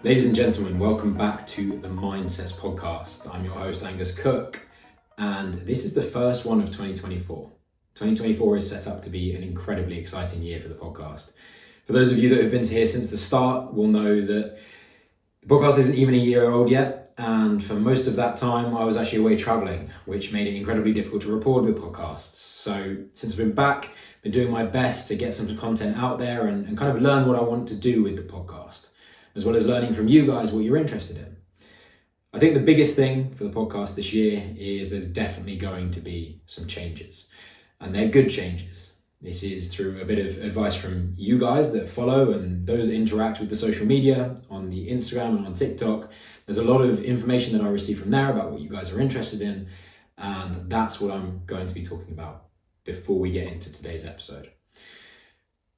Ladies and gentlemen, welcome back to the Mindsets podcast. I'm your host, Angus Cook, and this is the first one of 2024. 2024 is set up to be an incredibly exciting year for the podcast. For those of you that have been here since the start will know that the podcast isn't even a year old yet, and for most of that time I was actually away traveling, which made it incredibly difficult to record with podcasts. So since I've been back, I've been doing my best to get some content out there and kind of learn what I want to do with the podcast, as well as learning from you guys what you're interested in. I think the biggest thing for the podcast this year is there's definitely going to be some changes, and they're good changes. This is through a bit of advice from you guys that follow and those that interact with the social media on the Instagram and on TikTok. There's a lot of information that I receive from there about what you guys are interested in, and that's what I'm going to be talking about before we get into today's episode.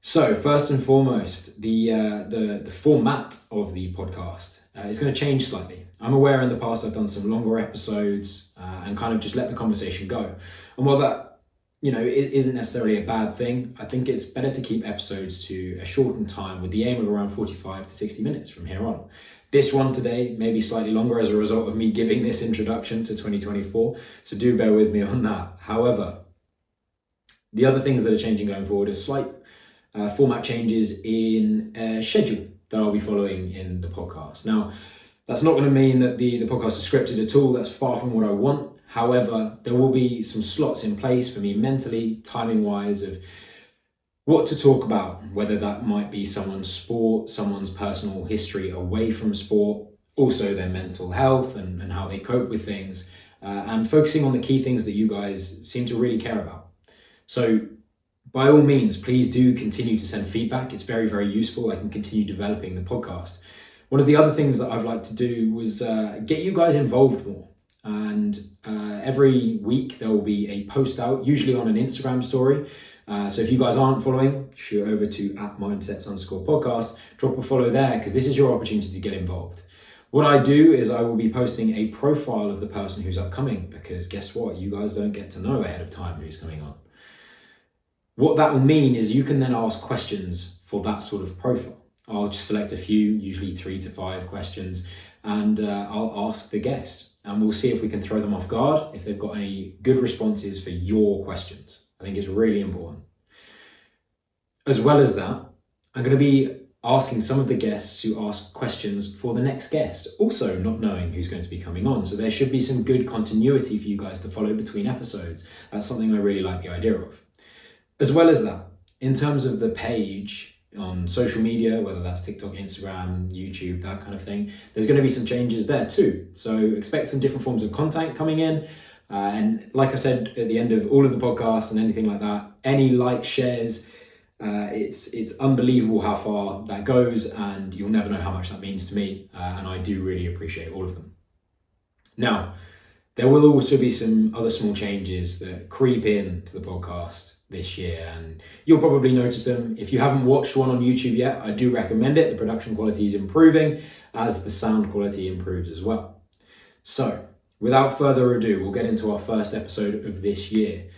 So first and foremost, the format of the podcast is going to change slightly. I'm aware in the past I've done some longer episodes and kind of just let the conversation go. And while that, it isn't necessarily a bad thing, I think it's better to keep episodes to a shortened time with the aim of around 45 to 60 minutes from here on. This one today may be slightly longer as a result of me giving this introduction to 2024, so do bear with me on that. However, the other things that are changing going forward are slight format changes in schedule that I'll be following in the podcast. Now, that's not going to mean that the podcast is scripted at all. That's far from what I want. However, there will be some slots in place for me mentally, timing-wise, of what to talk about, whether that might be someone's sport, someone's personal history away from sport, also their mental health and how they cope with things, and focusing on the key things that you guys seem to really care about. So by all means, please do continue to send feedback. It's very, very useful. I can continue developing the podcast. One of the other things that I'd like to do was get you guys involved more. And every week there will be a post out, usually on an Instagram story. So if you guys aren't following, shoot over to @mindsets_podcast, drop a follow there, because this is your opportunity to get involved. What I do is I will be posting a profile of the person who's upcoming, because guess what? You guys don't get to know ahead of time who's coming on. What that will mean is you can then ask questions for that sort of profile. I'll just select a few, usually 3 to 5 questions, and I'll ask the guest. And we'll see if we can throw them off guard, if they've got any good responses for your questions. I think it's really important. As well as that, I'm going to be asking some of the guests to ask questions for the next guest, also not knowing who's going to be coming on. So there should be some good continuity for you guys to follow between episodes. That's something I really like the idea of. As well as that, in terms of the page on social media, whether that's TikTok, Instagram, YouTube, that kind of thing, there's going to be some changes there too. So expect some different forms of content coming in. And like I said at the end of all of the podcasts and anything like that, any likes, shares, it's unbelievable how far that goes, and you'll never know how much that means to me. And I do really appreciate all of them. Now, there will also be some other small changes that creep into the podcast this year, and you'll probably notice them. If you haven't watched one on YouTube yet, I do recommend it. The production quality is improving as the sound quality improves as well. So without further ado, we'll get into our first episode of this year.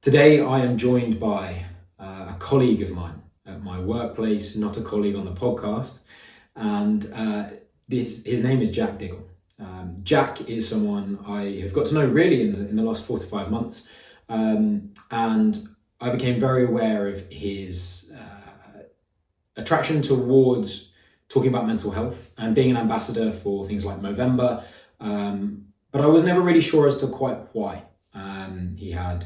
Today I am joined by a colleague of mine at my workplace, not a colleague on the podcast, and his name is Jack Diggle. Jack is someone I have got to know really in the last 4 to 5 months. And I became very aware of his attraction towards talking about mental health and being an ambassador for things like Movember. But I was never really sure as to quite why. He had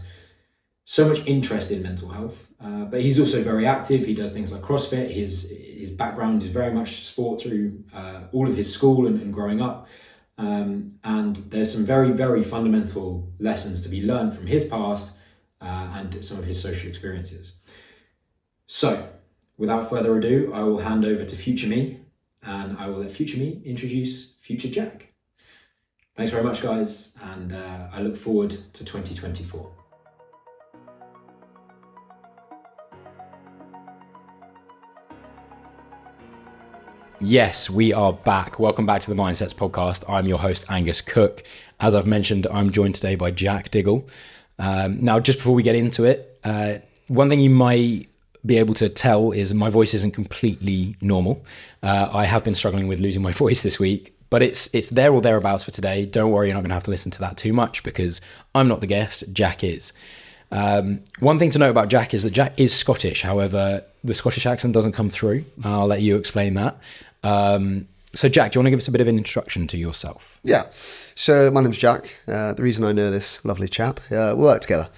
so much interest in mental health, but he's also very active. He does things like CrossFit. His background is very much sport through all of his school and growing up. And there's some very, very fundamental lessons to be learned from his past and some of his social experiences. So, without further ado, I will hand over to future me, and I will let future me introduce future Jack. Thanks very much, guys, and I look forward to 2024. Yes, we are back. Welcome back to the Mindsets podcast. I'm your host, Angus Cook. As I've mentioned, I'm joined today by Jack Diggle. Now, just before we get into it, one thing you might be able to tell is my voice isn't completely normal. I have been struggling with losing my voice this week, but it's there or thereabouts for today. Don't worry, you're not going to have to listen to that too much because I'm not the guest, Jack is. One thing to note about Jack is that Jack is Scottish. However, the Scottish accent doesn't come through. I'll let you explain that. So Jack, do you want to give us a bit of an introduction to yourself? Yeah. So my name's Jack. The reason I know this lovely chap, we work together.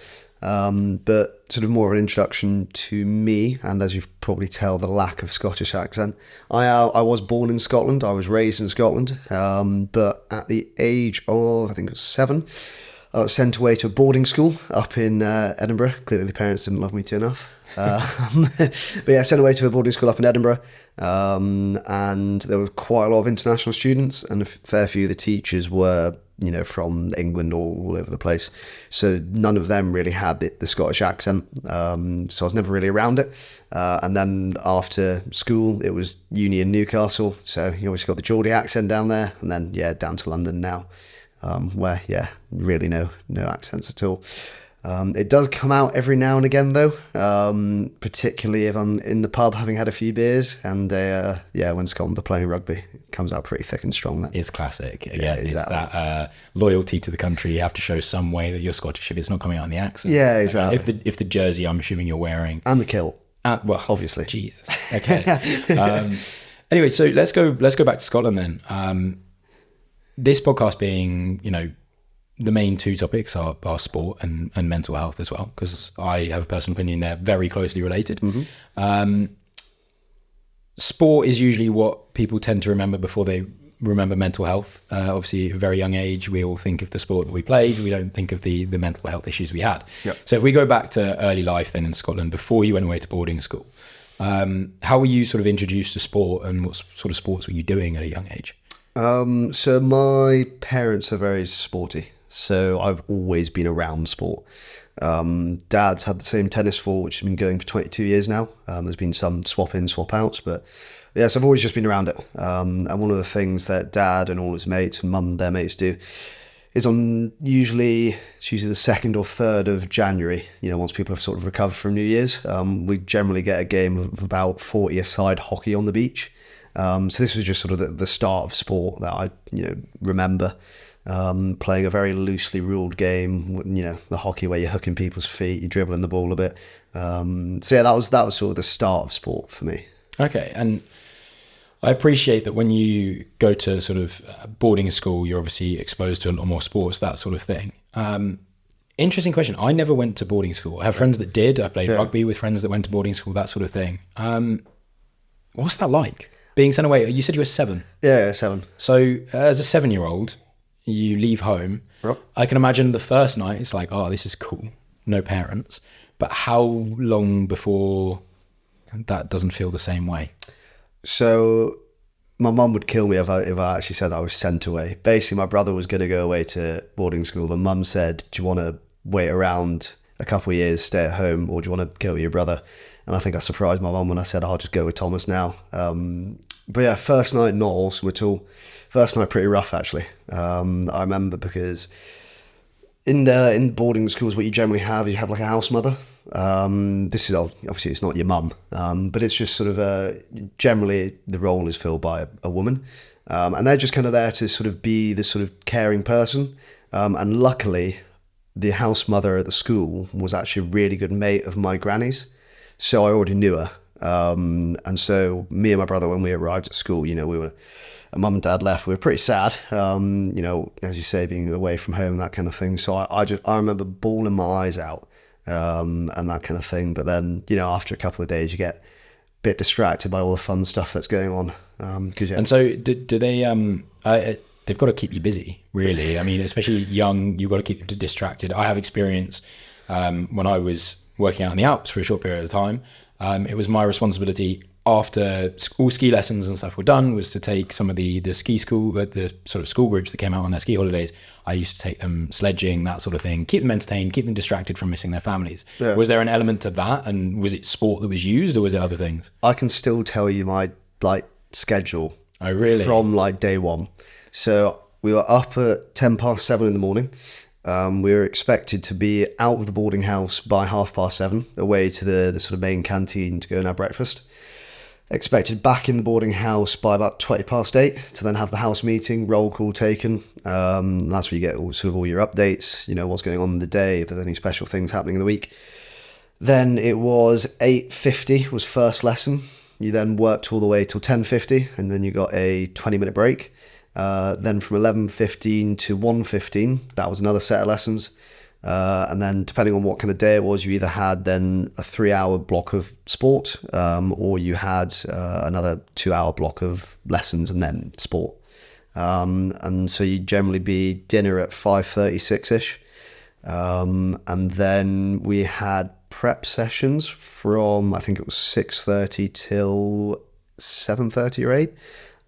But sort of more of an introduction to me, and as you've probably tell, the lack of Scottish accent. I was born in Scotland. I was raised in Scotland. But at the age of, I think it was 7, I was sent away to a boarding school up in Edinburgh. Clearly the parents didn't love me too enough. But yeah, sent away to a boarding school up in Edinburgh. And there were quite a lot of international students, and a fair few of the teachers were, from England or all over the place. So none of them really had the Scottish accent. So I was never really around it. And then after school, it was uni in Newcastle. So you always got the Geordie accent down there. And then, down to London now, where, really no accents at all. It does come out every now and again, though, particularly if I'm in the pub having had a few beers, and when Scotland are playing rugby, it comes out pretty thick and strong. Then it's classic. Yeah, exactly. It's that loyalty to the country. You have to show some way that you're Scottish if it's not coming out in the accent. Yeah, exactly. If the jersey, I'm assuming you're wearing, and the kilt. Well, obviously. Jesus. Okay. Anyway, so let's go back to Scotland then. This podcast being, the main two topics are sport and mental health as well, because I have a personal opinion they're very closely related. Mm-hmm. Sport is usually what people tend to remember before they remember mental health. Obviously, at a very young age, we all think of the sport that we played. We don't think of the mental health issues we had. Yep. So if we go back to early life then in Scotland, before you went away to boarding school, how were you sort of introduced to sport, and what sort of sports were you doing at a young age? So my parents are very sporty. So I've always been around sport. Dad's had the same tennis for, which has been going for 22 years now. There's been some swap in, swap outs, but yes, I've always just been around it. And one of the things that Dad and all his mates and Mum and their mates do is usually the 2nd or 3rd of January, once people have sort of recovered from New Year's, we generally get a game of about 40-a-side hockey on the beach. So this was just sort of the start of sport that I, remember. Playing a very loosely ruled game, the hockey where you're hooking people's feet, you're dribbling the ball a bit. That was sort of the start of sport for me. Okay, and I appreciate that when you go to sort of boarding school, you're obviously exposed to a lot more sports, that sort of thing. Interesting question. I never went to boarding school. I have friends that did. I played rugby with friends that went to boarding school, that sort of thing. What's that like? Being sent away, you said you were 7? Yeah, 7. So as a 7-year-old, you leave home. Yep. I can imagine the first night, it's like, oh, this is cool. No parents. But how long before that doesn't feel the same way? So my mum would kill me if I actually said I was sent away. Basically, my brother was going to go away to boarding school, and Mum said, do you want to wait around a couple of years, stay at home, or do you want to go with your brother? And I think I surprised my mum when I said, I'll just go with Thomas now. But yeah, first night, not awesome at all. First night, pretty rough, actually. I remember because in boarding schools, what you generally have, you have like a house mother. This is obviously, it's not your mum, but it's just sort of generally the role is filled by a woman. And they're just kind of there to sort of be the sort of caring person. And luckily, the house mother at the school was actually a really good mate of my granny's. So I already knew her. And so me and my brother, when we arrived at school, Mum and Dad left, we were pretty sad, as you say, being away from home, that kind of thing. So I remember bawling my eyes out, and that kind of thing. But then, after a couple of days, you get a bit distracted by all the fun stuff that's going on. And so do they, they've got to keep you busy, really. I mean, especially young, you've got to keep you distracted. I have experience when I was working out in the Alps for a short period of time. It was my responsibility after all ski lessons and stuff were done was to take some of the ski school, the sort of school groups that came out on their ski holidays. I used to take them sledging, that sort of thing, keep them entertained, keep them distracted from missing their families. Yeah. Was there an element to that? And was it sport that was used, or was it other things? I can still tell you my schedule. Oh, really? From day one. So we were up at 7:10 in the morning. We were expected to be out of the boarding house by 7:30, away to the sort of main canteen to go and have breakfast. Expected back in the boarding house by about 8:20 to then have the house meeting, roll call taken. That's where you get all your updates, what's going on in the day, if there's any special things happening in the week. Then it was 8:50 was first lesson. You then worked all the way till 10:50, and then you got a 20-minute break. Then from 11:15 to 1:15, that was another set of lessons. And then depending on what kind of day it was, you either had then a 3-hour block of sport, or you had another 2-hour block of lessons and then sport. And so you'd generally be dinner at 5:36ish. And then we had prep sessions from, I think it was 6:30 till 7:30 or 8.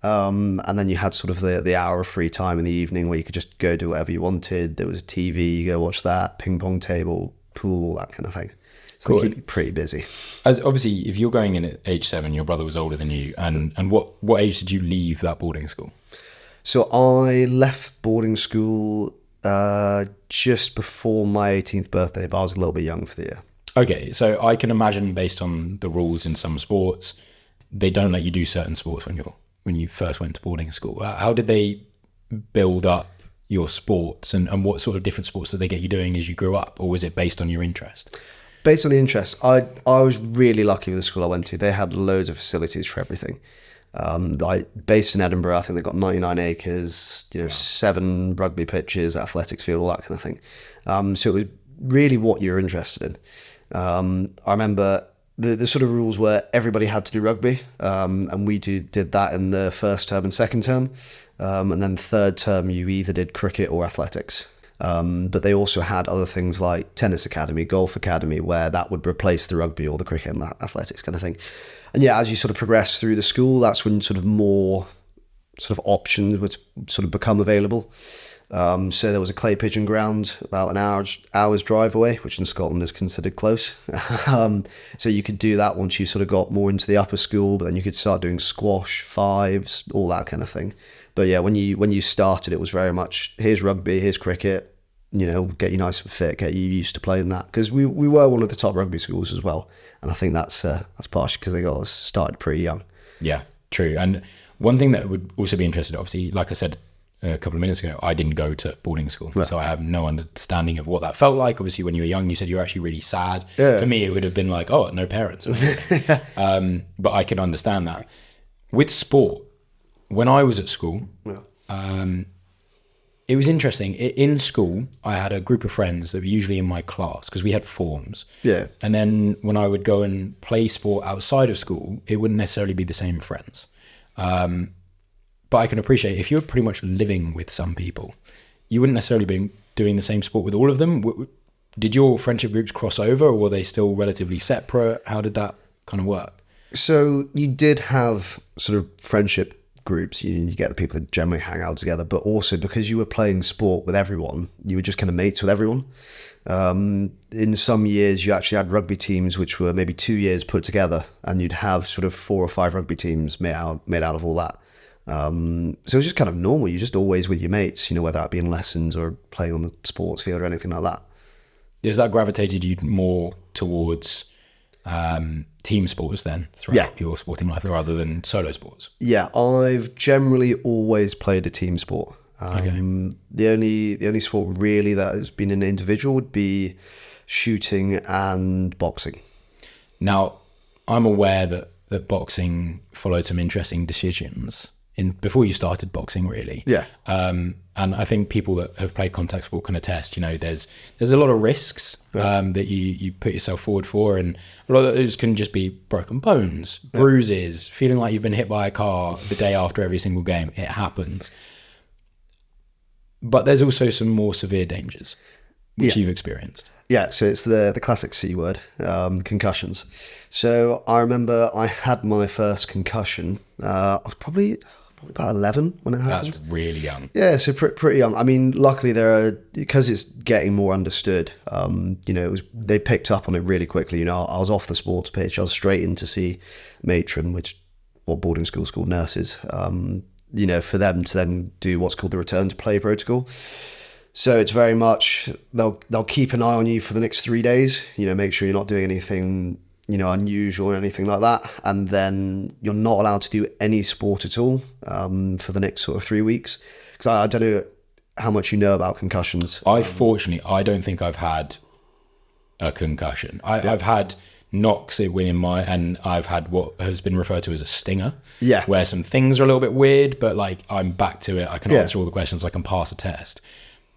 And then you had sort of the hour of free time in the evening where you could just go do whatever you wanted. There was a TV, you go watch that, ping pong table, pool, all that kind of thing. So cool. They keep you pretty busy. As obviously, if you're going in at age 7, your brother was older than you. And what age did you leave that boarding school? So I left boarding school just before my 18th birthday, but I was a little bit young for the year. Okay, so I can imagine based on the rules in some sports, they don't let you do certain sports when you first went to boarding school. How did they build up your sports, and what sort of different sports did they get you doing as you grew up, or was it based on your interest? Based on the interest, I was really lucky with the school I went to. They had loads of facilities for everything. Based in Edinburgh, I think they've got 99 acres, wow. 7 rugby pitches, athletics field, all that kind of thing. So it was really what you're interested in. I remember the sort of rules were everybody had to do rugby, and we did that in the first term and second term, and then third term you either did cricket or athletics. But they also had other things like tennis academy, golf academy, where that would replace the rugby or the cricket and the athletics kind of thing. And yeah, as you sort of progress through the school, that's when sort of more sort of options would sort of become available. So there was a clay pigeon ground about an hour's drive away, which in Scotland is considered close. So you could do that once you sort of got more into the upper school, but then you could start doing squash, fives, all that kind of thing. But yeah, when you started, it was very much, here's rugby, here's cricket, get you nice and fit, get you used to playing that. Because we were one of the top rugby schools as well. And I think that's partially because they got us started pretty young. Yeah, true. And one thing that would also be interesting, obviously, like I said a couple of minutes ago, I didn't go to boarding school. Right. So I have no understanding of what that felt like. Obviously, when you were young, you said you were actually really sad. Yeah. For me, it would have been like, oh, no parents. But I can understand that. With sport, when I was at school, it was interesting. In school, I had a group of friends that were usually in my class because we had forms. Yeah. And then when I would go and play sport outside of school, it wouldn't necessarily be the same friends. But I can appreciate if you're pretty much living with some people, you wouldn't necessarily be doing the same sport with all of them. Did your friendship groups cross over, or were they still relatively separate? How did that kind of work? So you did have sort of friendship groups, you get the people that generally hang out together, but also because you were playing sport with everyone, you were just kind of mates with everyone. In some years you actually had rugby teams which were maybe 2 years put together, and you'd have sort of 4 or 5 rugby teams made out of all that. So it was just kind of normal. You're just always with your mates, whether that be in lessons or playing on the sports field or anything like that. Has that gravitated you more towards team sports then throughout your sporting life rather than solo sports? Yeah, I've generally always played a team sport. The only sport really that has been an individual would be shooting and boxing. Now, I'm aware that boxing followed some interesting decisions before you started boxing, really. Yeah. And I think people that have played contact sport can attest, there's a lot of risks that you put yourself forward for, and a lot of those can just be broken bones, bruises, feeling like you've been hit by a car the day after every single game. It happens. But there's also some more severe dangers, which you've experienced. Yeah, so it's the classic C word, concussions. So I remember I had my first concussion. I was probably about 11 when it happened. That's really young. Yeah, so pretty young. I mean, luckily because it's getting more understood, they picked up on it really quickly. I was off the sports pitch. I was straight in to see matron, what boarding school's called nurses, for them to then do what's called the return to play protocol. So it's very much they'll keep an eye on you for the next 3 days. Make sure you're not doing anything unusual or anything like that, and then you're not allowed to do any sport at all for the next sort of 3 weeks. Because I don't know how much you know about concussions. Fortunately, I don't think I've had a concussion. I've had knocks and I've had what has been referred to as a stinger. Yeah. Where some things are a little bit weird, but like I'm back to it. I can answer all the questions. I can pass a test.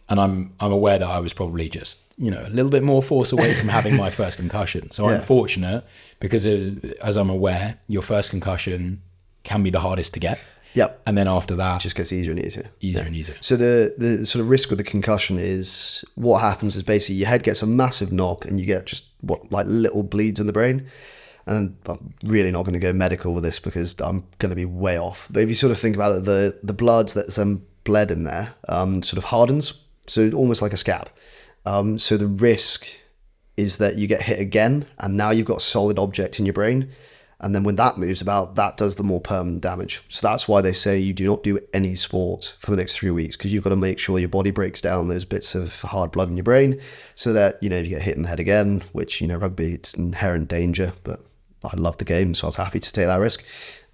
And I'm aware that I was probably just, a little bit more force away from having my first concussion. So I'm fortunate because as I'm aware, your first concussion can be the hardest to get. Yep. And then after that, it just gets easier and easier. And easier. So the sort of risk with the concussion is what happens is basically your head gets a massive knock and you get just little bleeds in the brain. And I'm really not going to go medical with this because I'm going to be way off. But if you sort of think about it, the blood that's bled in there sort of hardens. So almost like a scab. So the risk is that you get hit again and now you've got a solid object in your brain. And then when that moves about, that does the more permanent damage. So that's why they say you do not do any sport for the next 3 weeks, because you've got to make sure your body breaks down those bits of hard blood in your brain so that, if you get hit in the head again, which, rugby, it's inherent danger, but I love the game, so I was happy to take that risk.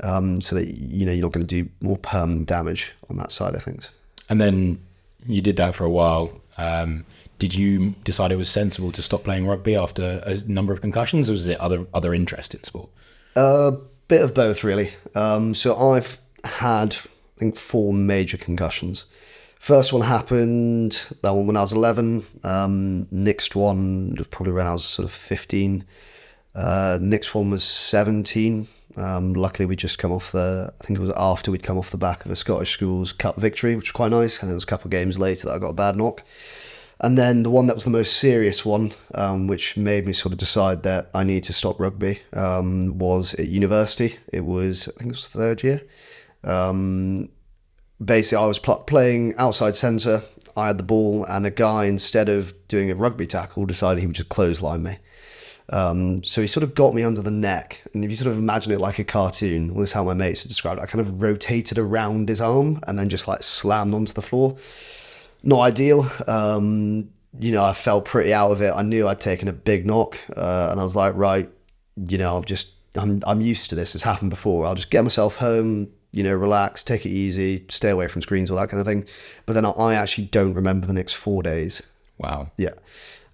So that, you're not going to do more permanent damage on that side of things. And then you did that for a while. Did you decide it was sensible to stop playing rugby after a number of concussions, or was it other interest in sport? A bit of both, really. So I've had, I think, 4 major concussions. First one happened, that one when I was 11. Next one was probably when I was sort of 15. Next one was 17. Luckily, we'd just come off I think it was after we'd come off the back of a Scottish Schools Cup victory, which was quite nice. And it was a couple of games later that I got a bad knock. And then the one that was the most serious one, which made me sort of decide that I need to stop rugby, was at university. I think it was the 3rd year. Basically, I was playing outside centre. I had the ball, and a guy, instead of doing a rugby tackle, decided he would just clothesline me. So he sort of got me under the neck. And if you sort of imagine it like a cartoon, well, this is how my mates would describe it. I kind of rotated around his arm and then just slammed onto the floor. Not ideal. I felt pretty out of it. I knew I'd taken a big knock, and I was like, right, I'm used to this. It's happened before. I'll just get myself home, relax, take it easy, stay away from screens, all that kind of thing. But then I actually don't remember the next 4 days. Wow. Yeah.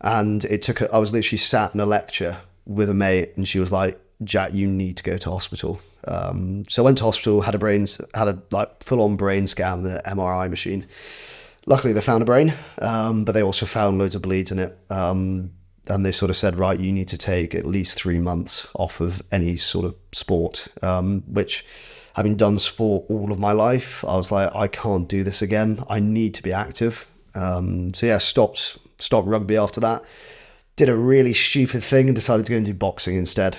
And I was literally sat in a lecture with a mate, and she was like, Jack, you need to go to hospital. So I went to hospital, had a full-on brain scan, the MRI machine. Luckily, they found a brain, but they also found loads of bleeds in it. And they sort of said, right, you need to take at least 3 months off of any sort of sport, which, having done sport all of my life, I was like, I can't do this again. I need to be active. Stopped rugby after that. Did a really stupid thing and decided to go and do boxing instead.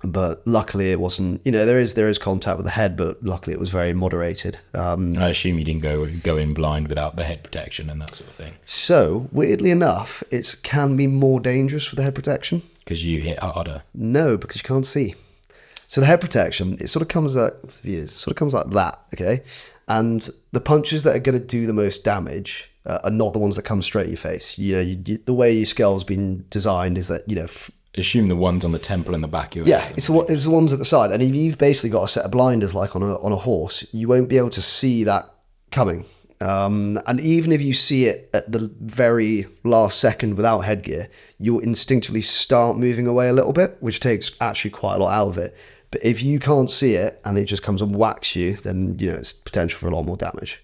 But luckily it wasn't, there is contact with the head, but luckily it was very moderated. I assume you didn't go in blind without the head protection and that sort of thing. So, weirdly enough, it can be more dangerous with the head protection. Because you hit harder? No, because you can't see. So the head protection, it sort of comes like that, okay? And the punches that are going to do the most damage are not the ones that come straight at your face. The way your skull's been designed is that, assume the ones on the temple and the back. It's the ones at the side. And if you've basically got a set of blinders like on a horse, you won't be able to see that coming. And even if you see it at the very last second without headgear, you'll instinctively start moving away a little bit, which takes actually quite a lot out of it. But if you can't see it and it just comes and whacks you, then, it's potential for a lot more damage.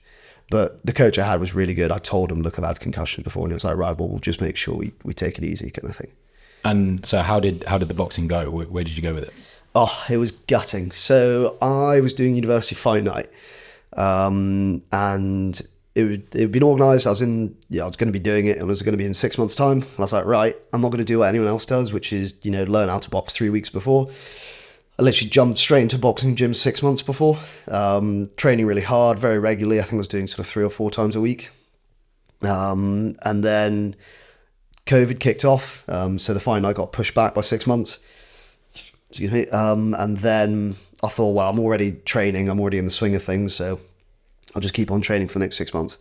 But the coach I had was really good. I told him, look, I've had concussions before. And he was like, right, well, we'll just make sure we take it easy kind of thing. And so how did the boxing go? Where did you go with it? Oh, it was gutting. So I was doing university fight night, and it had been organised. I was going to be doing it. It was going to be in 6 months' time. And I was like, right, I'm not going to do what anyone else does, which is, learn how to box 3 weeks before. I literally jumped straight into boxing gym 6 months before, training really hard, very regularly. I think I was doing sort of 3 or 4 times a week. And then COVID kicked off, so the fight night got pushed back by 6 months. Excuse me. And then I thought, well, I'm already training, I'm already in the swing of things, so I'll just keep on training for the next 6 months.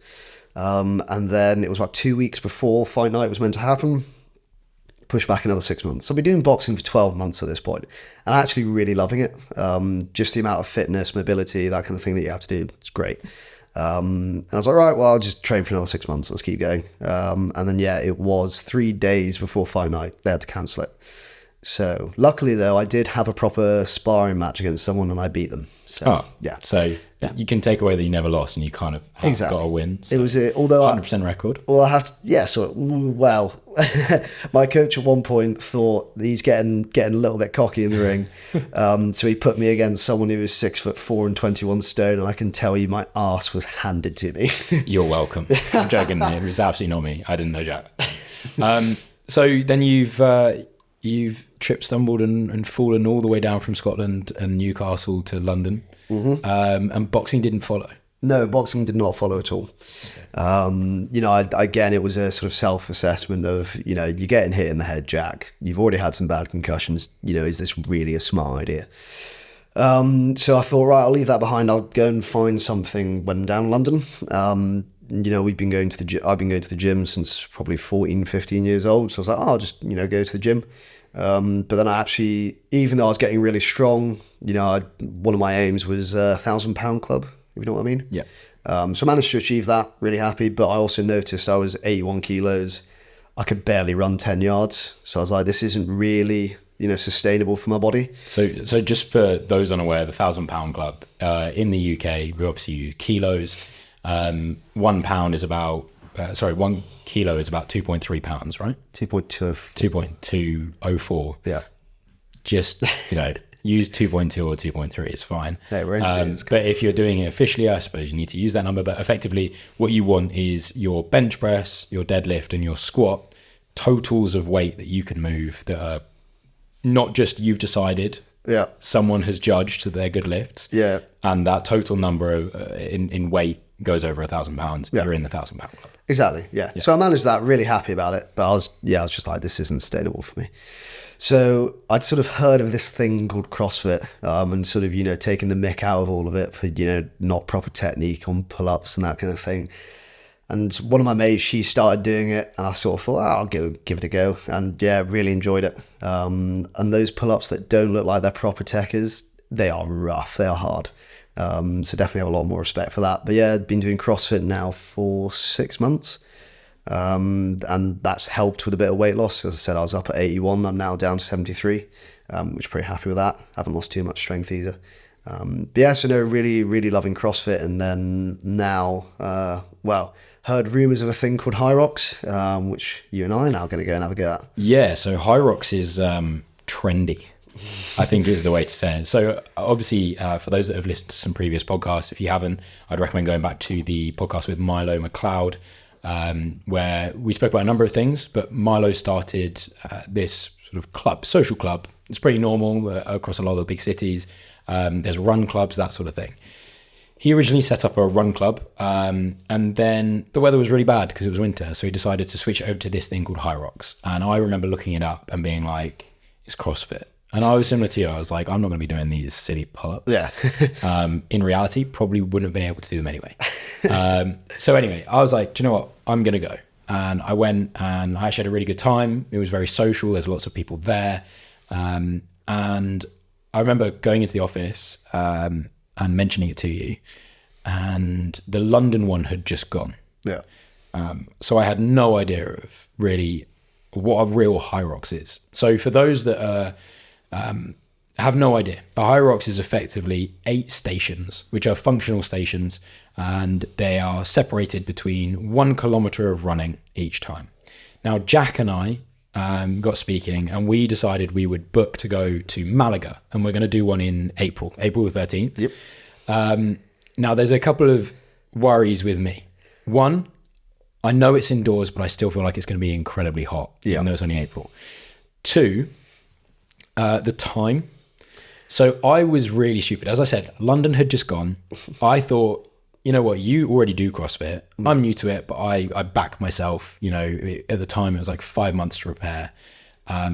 And then it was about 2 weeks before fight night was meant to happen. Pushed back another 6 months. So I've been doing boxing for 12 months at this point, and actually really loving it. Just the amount of fitness, mobility, that kind of thing that you have to do. It's great. And I was like, right, well, I'll just train for another 6 months. Let's keep going. And then, yeah, it was 3 days before fight night. They had to cancel it. So luckily, though, I did have a proper sparring match against someone and I beat them. So, yeah. So you can take away that you never lost and you kind of have got a win. So it was, although 100% record. Well, I have to, yeah. So, well, my coach at one point thought he's getting a little bit cocky in the ring. So he put me against someone who was 6'4" and 21 stone. And I can tell you my arse was handed to me. You're welcome. I'm joking. It was absolutely not me. I didn't know Jack. So then you've tripped, stumbled and fallen all the way down from Scotland and Newcastle to London. And boxing didn't follow. No, boxing did not follow at all. Okay. Again, it was a sort of self-assessment of, you're getting hit in the head, Jack. You've already had some bad concussions. Is this really a smart idea? So I thought, right, I'll leave that behind. I'll go and find something when I'm down in London. I've been going to the gym since probably 14, 15 years old. So I was like, I'll just, go to the gym. But then I actually, even though I was getting really strong, one of my aims was a 1,000-pound club, if you know what I mean. Yeah. So I managed to achieve that, really happy. But I also noticed I was 81 kilos. I could barely run 10 yards. So I was like, this isn't really, sustainable for my body. So just for those unaware, the 1,000-pound club, in the UK, we obviously use kilos. 1 pound is about, 1 kilo is about 2.3 pounds, right? 2.204. Yeah. Just, use 2.2 or 2.3, it's fine. Yeah, but if you're doing it officially, I suppose you need to use that number. But effectively, what you want is your bench press, your deadlift, and your squat, totals of weight that you can move that are not just you've decided. Yeah. Someone has judged that they're good lifts. Yeah. And that total number in weight goes over 1,000 pounds. Yeah. You're in the 1,000-pound club. Exactly. Yeah. So I managed that, really happy about it. But I was just like, this isn't sustainable for me. So I'd sort of heard of this thing called CrossFit, and sort of, taking the mick out of all of it for, not proper technique on pull-ups and that kind of thing. And one of my mates, she started doing it, and I sort of thought, I'll give it a go. And yeah, really enjoyed it. And those pull-ups that don't look like they're proper techers, they are rough, they are hard. So definitely have a lot more respect for that. But yeah, I've been doing CrossFit now for 6 months. And that's helped with a bit of weight loss. As I said, I was up at 81. I'm now down to 73, which pretty happy with that. Haven't lost too much strength either. But yeah, so no, really, really loving CrossFit. And then now, heard rumours of a thing called High Rocks, which you and I are now going to go and have a go at. Yeah, so High Rocks is trendy, I think is the way to say it. So obviously, for those that have listened to some previous podcasts, if you haven't, I'd recommend going back to the podcast with Milo McLeod, where we spoke about a number of things, but Milo started this sort of social club. It's pretty normal across a lot of the big cities. There's run clubs, that sort of thing. He originally set up a run club, and then the weather was really bad because it was winter, so he decided to switch over to this thing called High Rocks. And I remember looking it up and being like, it's CrossFit. And I was similar to you. I was like, I'm not going to be doing these silly pull-ups. Yeah. In reality, probably wouldn't have been able to do them anyway. So anyway, I was like, do you know what? I'm going to go. And I went and I actually had a really good time. It was very social. There's lots of people there. And I remember going into the office and mentioning it to you. And the London one had just gone. Yeah. So I had no idea of really what a real High Rocks is. So for those that have no idea, a High Rocks is effectively 8 stations, which are functional stations, and they are separated between 1 kilometre of running each time. Now, Jack and I got speaking, and we decided we would book to go to Malaga, and we're going to do one in April the 13th. Yep. Now, there's a couple of worries with me. One, I know it's indoors, but I still feel like it's going to be incredibly hot, even though it's only April. 2, the time. So I was really stupid. As I said, London had just gone. I thought, you know what, you already do CrossFit. I'm new to it, but I back myself. At the time, it was like 5 months to prepare.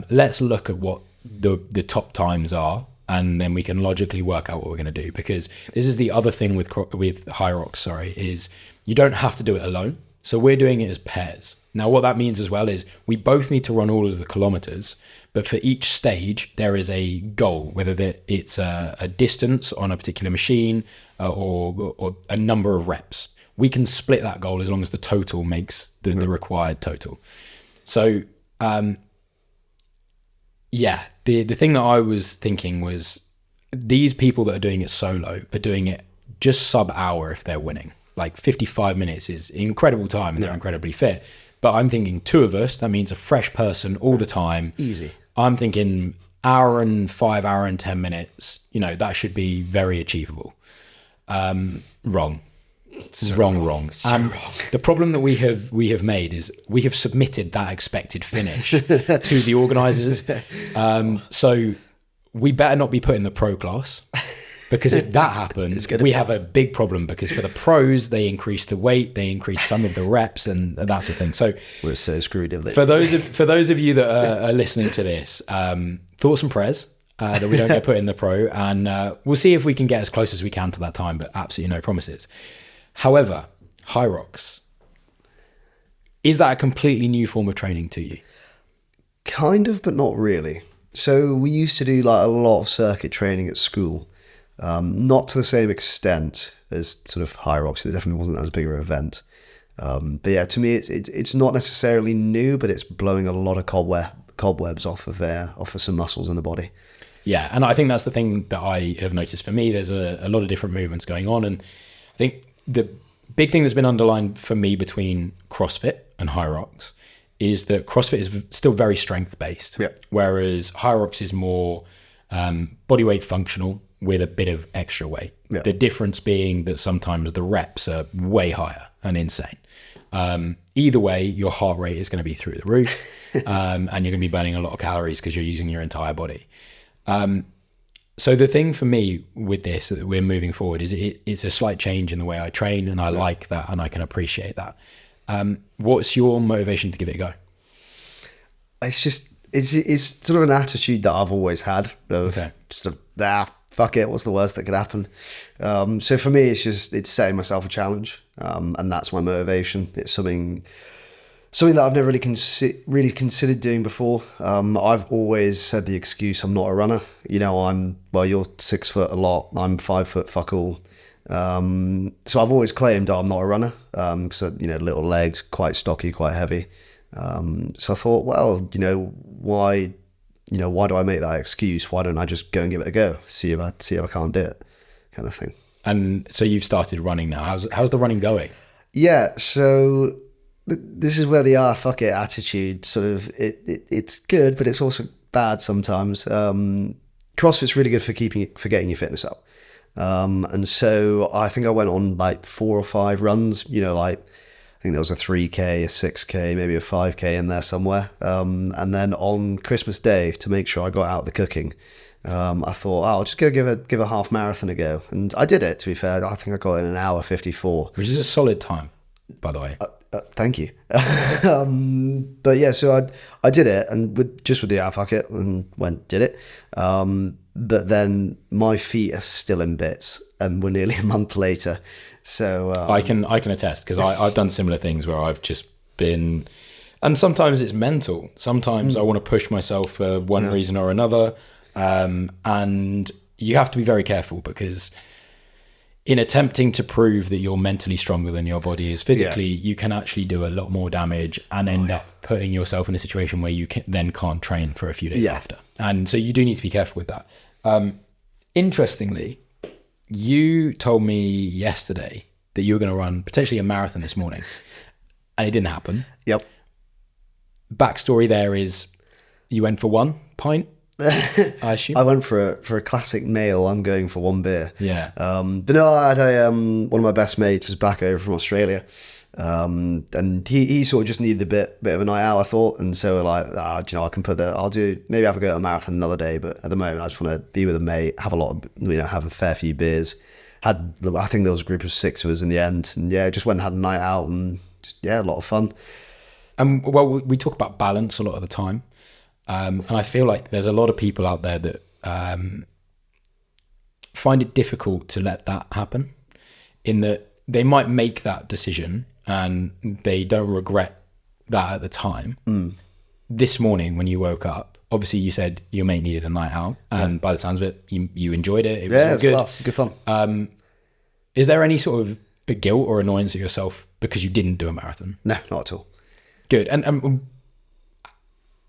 Let's look at what the top times are, and then we can logically work out what we're going to do. Because this is the other thing with High Rocks, is you don't have to do it alone. So we're doing it as pairs. Now, what that means as well is we both need to run all of the kilometers, but for each stage, there is a goal, whether it's a distance on a particular machine or a number of reps. We can split that goal as long as the total makes the required total. So, the thing that I was thinking was these people that are doing it solo are doing it just sub-hour if they're winning. Like 55 minutes is incredible time and they're incredibly fit. But I'm thinking 2 of us, that means a fresh person all the time. Easy. I'm thinking hour and 10 minutes, that should be very achievable. Wrong. So wrong. So wrong. The problem that we have made is we have submitted that expected finish to the organisers. So we better not be put in the pro class, because if that happens, we have a big problem, because for the pros, they increase the weight, they increase some of the reps, and that sort of thing. So we're so screwed. For those of you that are listening to this, thoughts and prayers that we don't get put in the pro, and we'll see if we can get as close as we can to that time, but absolutely no promises. However, High Rocks, is that a completely new form of training to you? Kind of, but not really. So we used to do like a lot of circuit training at school, not to the same extent as sort of High Rocks. It definitely wasn't as big an event. But yeah, to me, it's not necessarily new, but it's blowing a lot of cobwebs off of some muscles in the body. Yeah, and I think that's the thing that I have noticed for me. There's a lot of different movements going on, and I think the big thing that's been underlined for me between CrossFit and High Rocks is that CrossFit is still very strength based, whereas High Rocks is more bodyweight functional with a bit of extra weight. Yeah. The difference being that sometimes the reps are way higher and insane. Either way, your heart rate is going to be through the roof, and you're going to be burning a lot of calories because you're using your entire body. So the thing for me with this that we're moving forward is it's a slight change in the way I train, and I like that, and I can appreciate that. What's your motivation to give it a go? It's sort of an attitude that I've always had. Okay. Fuck it, what's the worst that could happen? So for me, it's setting myself a challenge, and that's my motivation. It's something that I've never really considered doing before. I've always said the excuse, I'm not a runner. You're 6 foot a lot, I'm 5 foot fuck all. So I've always claimed I'm not a runner, because little legs, quite stocky, quite heavy. So I thought, well, why do I make that excuse? Why don't I just go and give it a go? See if I can't do it, kind of thing. And so you've started running now. How's the running going? Yeah, so this is where the fuck it attitude sort of it's good, but it's also bad sometimes. CrossFit's really good for getting your fitness up, and so I think I went on like 4 or 5 runs. I think there was a 3K, a 6K, maybe a 5K in there somewhere. And then on Christmas Day, to make sure I got out the cooking, I thought, I'll just go give a half marathon a go. And I did it, to be fair. I think I got it in 1:54. Which is a solid time, by the way. Thank you. But yeah, so I did it, and with the fuck it, and did it. But then my feet are still in bits, and we're nearly a month later. So I can attest, because I've done similar things where I've just been, and sometimes it's mental. Sometimes I want to push myself for one reason or another, and you have to be very careful, because in attempting to prove that you're mentally stronger than your body is physically, you can actually do a lot more damage and end up putting yourself in a situation where you then can't train for a few days after. And so you do need to be careful with that. Interestingly, you told me yesterday that you were going to run potentially a marathon this morning, and it didn't happen. Yep. Backstory there is you went for 1 pint, I assume? I went for a classic male. I'm going for 1 beer. Yeah. But no, I had one of my best mates was back over from Australia. And he sort of just needed a bit of a night out, I thought, and so I can maybe have a go at a marathon another day, but at the moment I just want to be with a mate, have have a fair few beers. I think there was a group of 6 of us in the end, and just went and had a night out, and just a lot of fun. And well, we talk about balance a lot of the time, and I feel like there's a lot of people out there that find it difficult to let that happen, in that they might make that decision and they don't regret that at the time. This morning when you woke up, obviously you said your mate needed a night out, and by the sounds of it, you enjoyed it. It was all good. Class, good fun. Is there any sort of a guilt or annoyance at yourself because you didn't do a marathon? No, not at all. Good. And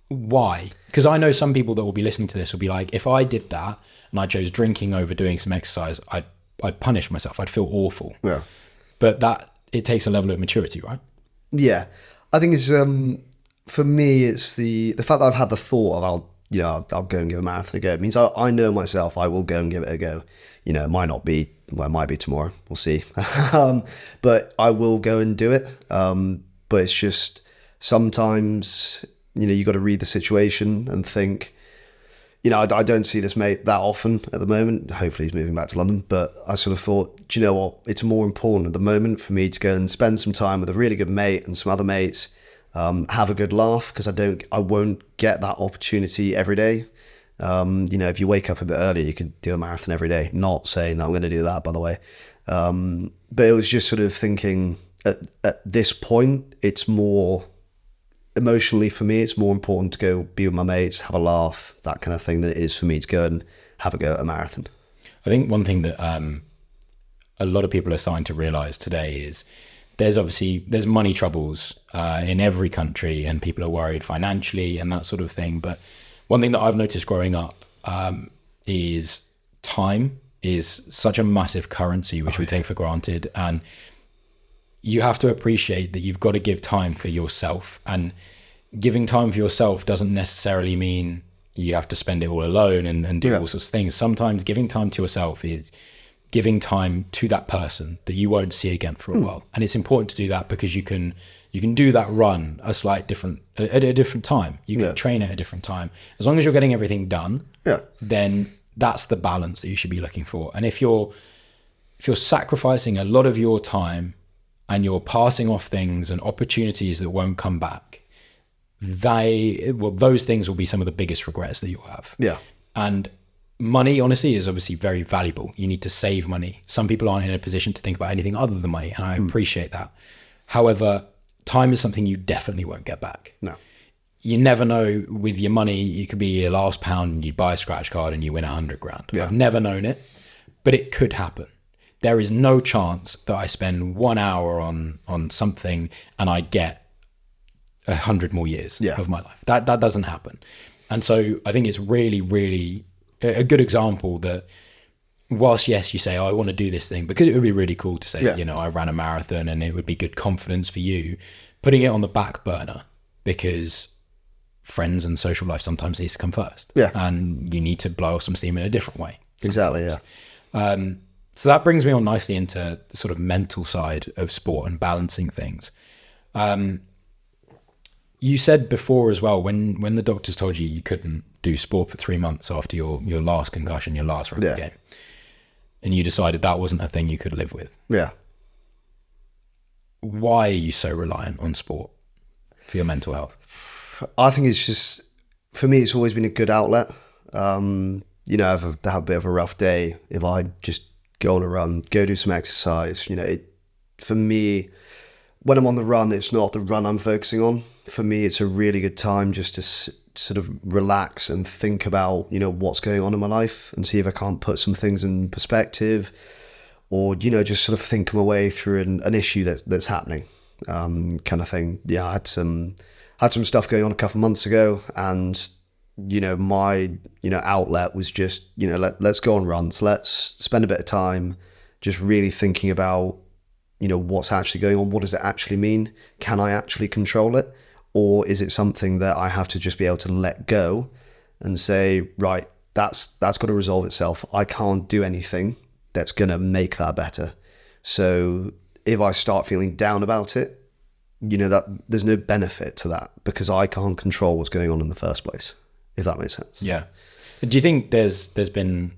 why? Because I know some people that will be listening to this will be like, if I did that and I chose drinking over doing some exercise, I'd punish myself. I'd feel awful. Yeah. But it takes a level of maturity, right? Yeah. I think it's, for me, it's the fact that I've had the thought of, I'll go and give a marathon a go. It means I know myself, I will go and give it a go. You know, it might not be, well, it might be tomorrow. We'll see. But I will go and do it. But it's just sometimes, you got to read the situation and think, I don't see this mate that often at the moment. Hopefully he's moving back to London. But I sort of thought, do you know what? It's more important at the moment for me to go and spend some time with a really good mate and some other mates, have a good laugh, because I won't get that opportunity every day. If you wake up a bit earlier, you could do a marathon every day. Not saying that I'm going to do that, by the way. But it was just sort of thinking at this point, it's more emotionally for me, it's more important to go be with my mates, have a laugh, that kind of thing, than it is for me to go and have a go at a marathon. I think one thing that a lot of people are starting to realize today is there's money troubles in every country, and people are worried financially and that sort of thing. But one thing that I've noticed growing up is time is such a massive currency which we take for granted, and you have to appreciate that you've got to give time for yourself, and giving time for yourself doesn't necessarily mean you have to spend it all alone and do all sorts of things. Sometimes giving time to yourself is giving time to that person that you won't see again for a while. And it's important to do that because you can do that run at a different time. You can train at a different time. As long as you're getting everything done, then that's the balance that you should be looking for. And if you're sacrificing a lot of your time and you're passing off things and opportunities that won't come back, those things will be some of the biggest regrets that you'll have. Yeah. And money, honestly, is obviously very valuable. You need to save money. Some people aren't in a position to think about anything other than money, and I appreciate that. However, time is something you definitely won't get back. No. You never know with your money. It could be your last pound and you buy a scratch card and you win 100 grand. Yeah. I've never known it, but it could happen. There is no chance that I spend 1 hour on something and I get 100 more years of my life. That doesn't happen. And so I think it's really, really a good example that whilst, yes, you say, I want to do this thing, because it would be really cool to say, I ran a marathon and it would be good confidence for you, putting it on the back burner because friends and social life sometimes needs to come first. Yeah. And you need to blow off some steam in a different way. Exactly, yeah. So that brings me on nicely into the sort of mental side of sport and balancing things. You said before as well, when the doctors told you you couldn't do sport for 3 months after your last concussion, your last rugby game, and you decided that wasn't a thing you could live with. Yeah. Why are you so reliant on sport for your mental health? I think it's just, for me, it's always been a good outlet. If I've had a bit of a rough day, if I just go on a run, go do some exercise, for me, when I'm on the run, it's not the run I'm focusing on. For me, it's a really good time just to sort of relax and think about, what's going on in my life and see if I can't put some things in perspective, or, just sort of think my way through an issue that's happening, kind of thing. Yeah, I had some stuff going on a couple of months ago, and, my, outlet was just, let's go on runs. Let's spend a bit of time just really thinking about, what's actually going on. What does it actually mean? Can I actually control it? Or is it something that I have to just be able to let go and say, right, that's got to resolve itself. I can't do anything that's going to make that better. So if I start feeling down about it, that there's no benefit to that because I can't control what's going on in the first place, if that makes sense. Yeah. Do you think there's been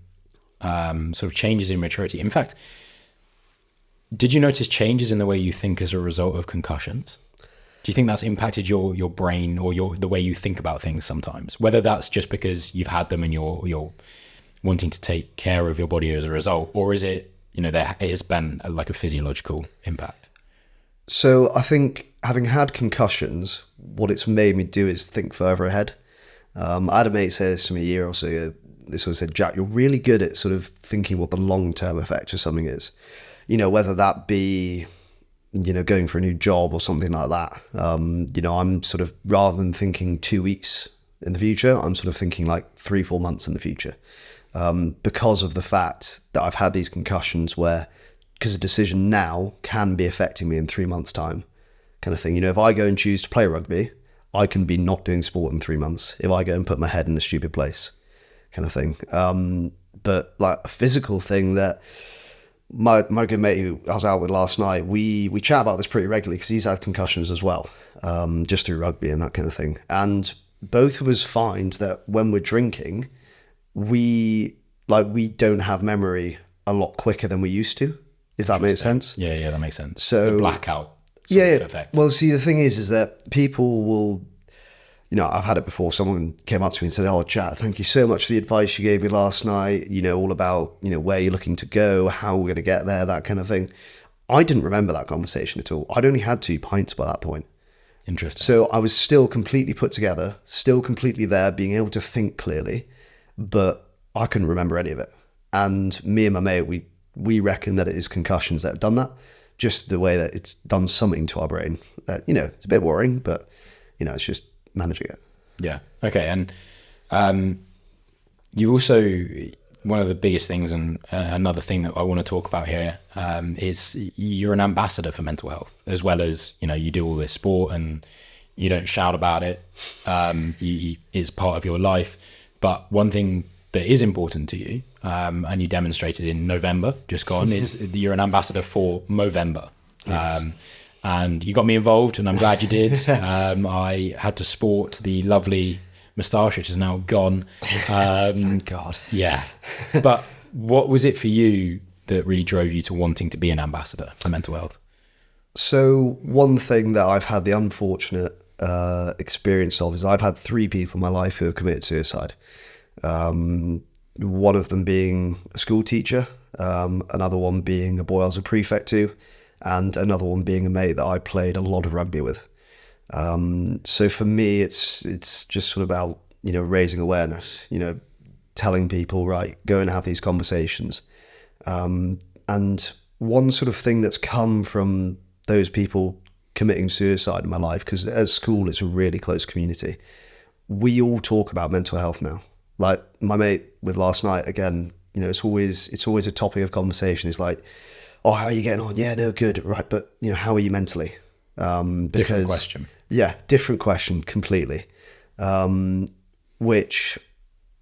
sort of changes in maturity? In fact, did you notice changes in the way you think as a result of concussions? Do you think that's impacted your brain or the way you think about things sometimes? Whether that's just because you've had them and you're wanting to take care of your body as a result, or is it, there has been like a physiological impact? So I think having had concussions, what it's made me do is think further ahead. I had a mate say this to me a year or so ago. This was said, Jack, you're really good at sort of thinking what the long-term effect of something is. Whether that be, going for a new job or something like that. I'm sort of, rather than thinking 2 weeks in the future, I'm sort of thinking like 3-4 months in the future. Because of the fact that I've had these concussions where, because a decision now can be affecting me in 3 months' time, kind of thing. If I go and choose to play rugby, I can be not doing sport in 3 months if I go and put my head in a stupid place, kind of thing. But like a physical thing that my good mate who I was out with last night, we chat about this pretty regularly because he's had concussions as well, just through rugby and that kind of thing. And both of us find that when we're drinking, we don't have memory a lot quicker than we used to, if that makes sense. Yeah, that makes sense. So the blackout effect. Well, see, the thing is that people will, I've had it before. Someone came up to me and said, "Oh, Jack, thank you so much for the advice you gave me last night, all about, where you're looking to go, how we're going to get there, that kind of thing." I didn't remember that conversation at all. I'd only had 2 pints by that point. Interesting. So I was still completely put together, still completely there, being able to think clearly, but I couldn't remember any of it. And me and my mate, we reckon that it is concussions that have done that. Just the way that it's done something to our brain. It's a bit worrying, but, it's just managing it. Yeah. Okay. And you also, one of the biggest things, and another thing that I want to talk about here, is you're an ambassador for mental health, as well as, you do all this sport and you don't shout about it. It's part of your life. But one thing that is important to you, and you demonstrated in November, just gone, is you're an ambassador for Movember. Yes. And you got me involved, and I'm glad you did. I had to sport the lovely moustache, which is now gone. Thank God. Yeah. But what was it for you that really drove you to wanting to be an ambassador for mental health? So one thing that I've had the unfortunate experience of is I've had 3 people in my life who have committed suicide. One of them being a school teacher, another one being a boy I was a prefect to, and another one being a mate that I played a lot of rugby with. So for me, it's just sort of about, raising awareness, telling people, right, go and have these conversations. And one sort of thing that's come from those people committing suicide in my life, because at school, it's a really close community. We all talk about mental health now. Like my mate with last night, again, it's always a topic of conversation. It's like, "Oh, how are you getting on?" "Yeah, no, good." "Right, but how are you mentally?" Different question. Yeah, different question completely. Which,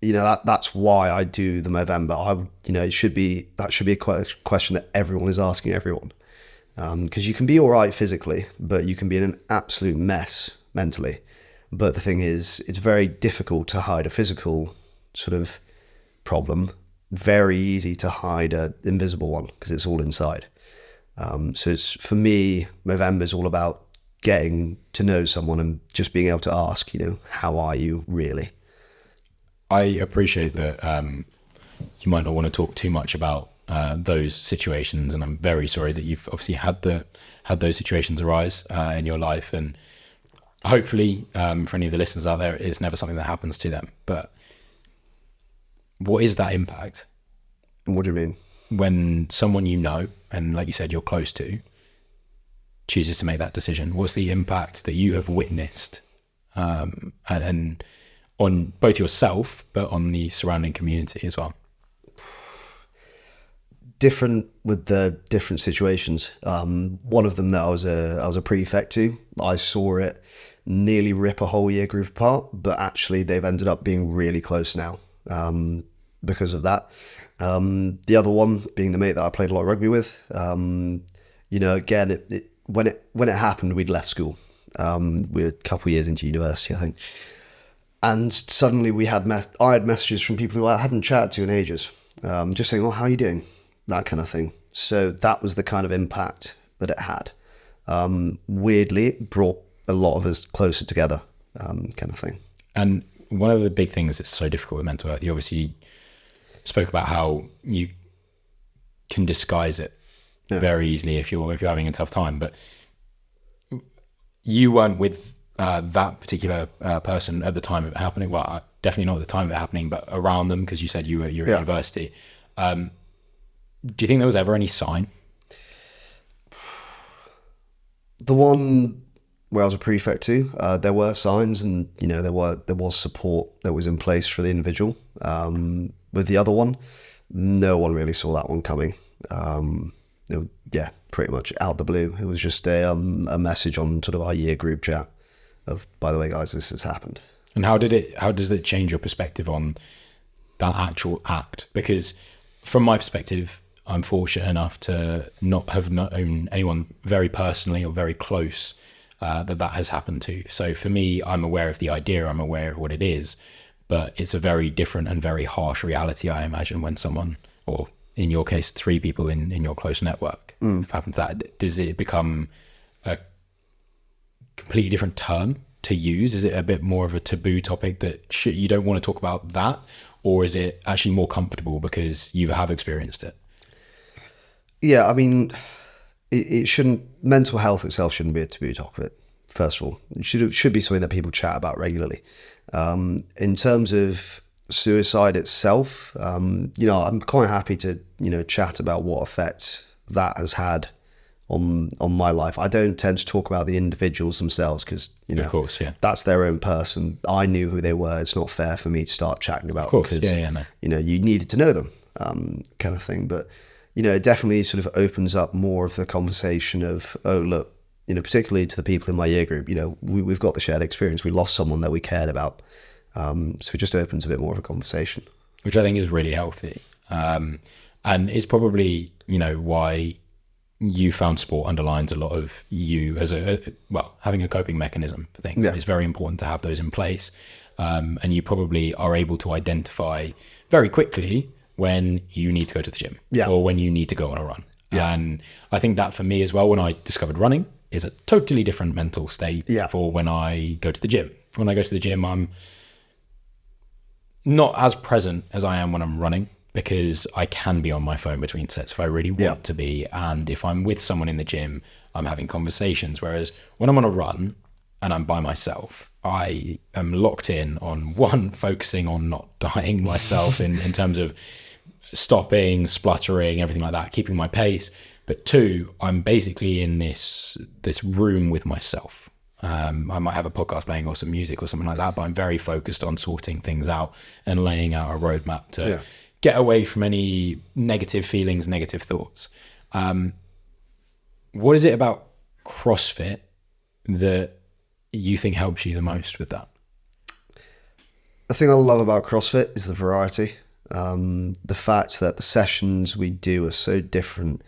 that's why I do the Movember. That should be a question that everyone is asking everyone. Because you can be all right physically, but you can be in an absolute mess mentally. But the thing is, it's very difficult to hide a physical sort of problem. Very easy to hide an invisible one because it's all inside. So it's, for me, Movember is all about getting to know someone and just being able to ask, how are you really? I appreciate that you might not want to talk too much about those situations, and I'm very sorry that you've obviously had those situations arise in your life, and hopefully for any of the listeners out there, it's never something that happens to them. But what is that impact? What do you mean? When someone and like you said, you're close to, chooses to make that decision, what's the impact that you have witnessed and on both yourself, but on the surrounding community as well? Different with the different situations. One of them that I was a prefect to, I saw it nearly rip a whole year group apart, but actually they've ended up being really close now because of that. The other one being the mate that I played a lot of rugby with. Again, when it happened, we'd left school. We were a couple of years into university, I think. And suddenly I had messages from people who I hadn't chatted to in ages, just saying, "Oh, how are you doing?" That kind of thing. So that was the kind of impact that it had. Weirdly, it brought a lot of us closer together, kind of thing. And one of the big things that's so difficult with mental health, you obviously spoke about how you can disguise it very easily if you're having a tough time, but you weren't with that particular person at the time of it happening. Well, definitely not at the time of it happening, but around them, because you said you were at university. Do you think there was ever any sign? The one where I was a prefect to, there were signs, and there was support that was in place for the individual. With the other one, no one really saw that one coming. Pretty much out the blue. It was just a message on sort of our year group chat of, by the way, guys, this has happened. And how does it change your perspective on that actual act? Because from my perspective, I'm fortunate enough to not have known anyone very personally or very close that has happened to. So for me, I'm aware of the idea, I'm aware of what it is, but it's a very different and very harsh reality, I imagine, when someone, or in your case, 3 people in your close network happens that. Does it become a completely different term to use? Is it a bit more of a taboo topic that you don't want to talk about that? Or is it actually more comfortable because you have experienced it? Yeah, I mean, it shouldn't. Mental health itself shouldn't be a taboo topic. First of all, it should be something that people chat about regularly. In terms of suicide itself, I'm quite happy to chat about what effect that has had on my life. I don't tend to talk about the individuals themselves because of course, yeah, that's their own person. I knew who they were. It's not fair for me to start chatting about them because no. You needed to know them, kind of thing. But it definitely sort of opens up more of the conversation of, oh, look, particularly to the people in my year group, we've got the shared experience. We lost someone that we cared about. So it just opens a bit more of a conversation. Which I think is really healthy. And it's probably, why you found sport underlines a lot of you as having a coping mechanism for things. Yeah. It's very important to have those in place. And you probably are able to identify very quickly when you need to go to the gym or when you need to go on a run. Yeah. And I think that for me as well, when I discovered running, is a totally different mental state for when I go to the gym. When I go to the gym, I'm not as present as I am when I'm running because I can be on my phone between sets if I really want to be. And if I'm with someone in the gym, I'm having conversations. Whereas when I'm on a run and I'm by myself, I am locked in on focusing on not dying myself in terms of stopping, spluttering, everything like that, keeping my pace. But 2, I'm basically in this room with myself. I might have a podcast playing or some music or something like that, but I'm very focused on sorting things out and laying out a roadmap to get away from any negative feelings, negative thoughts. What is it about CrossFit that you think helps you the most with that? The thing I love about CrossFit is the variety. The fact that the sessions we do are so different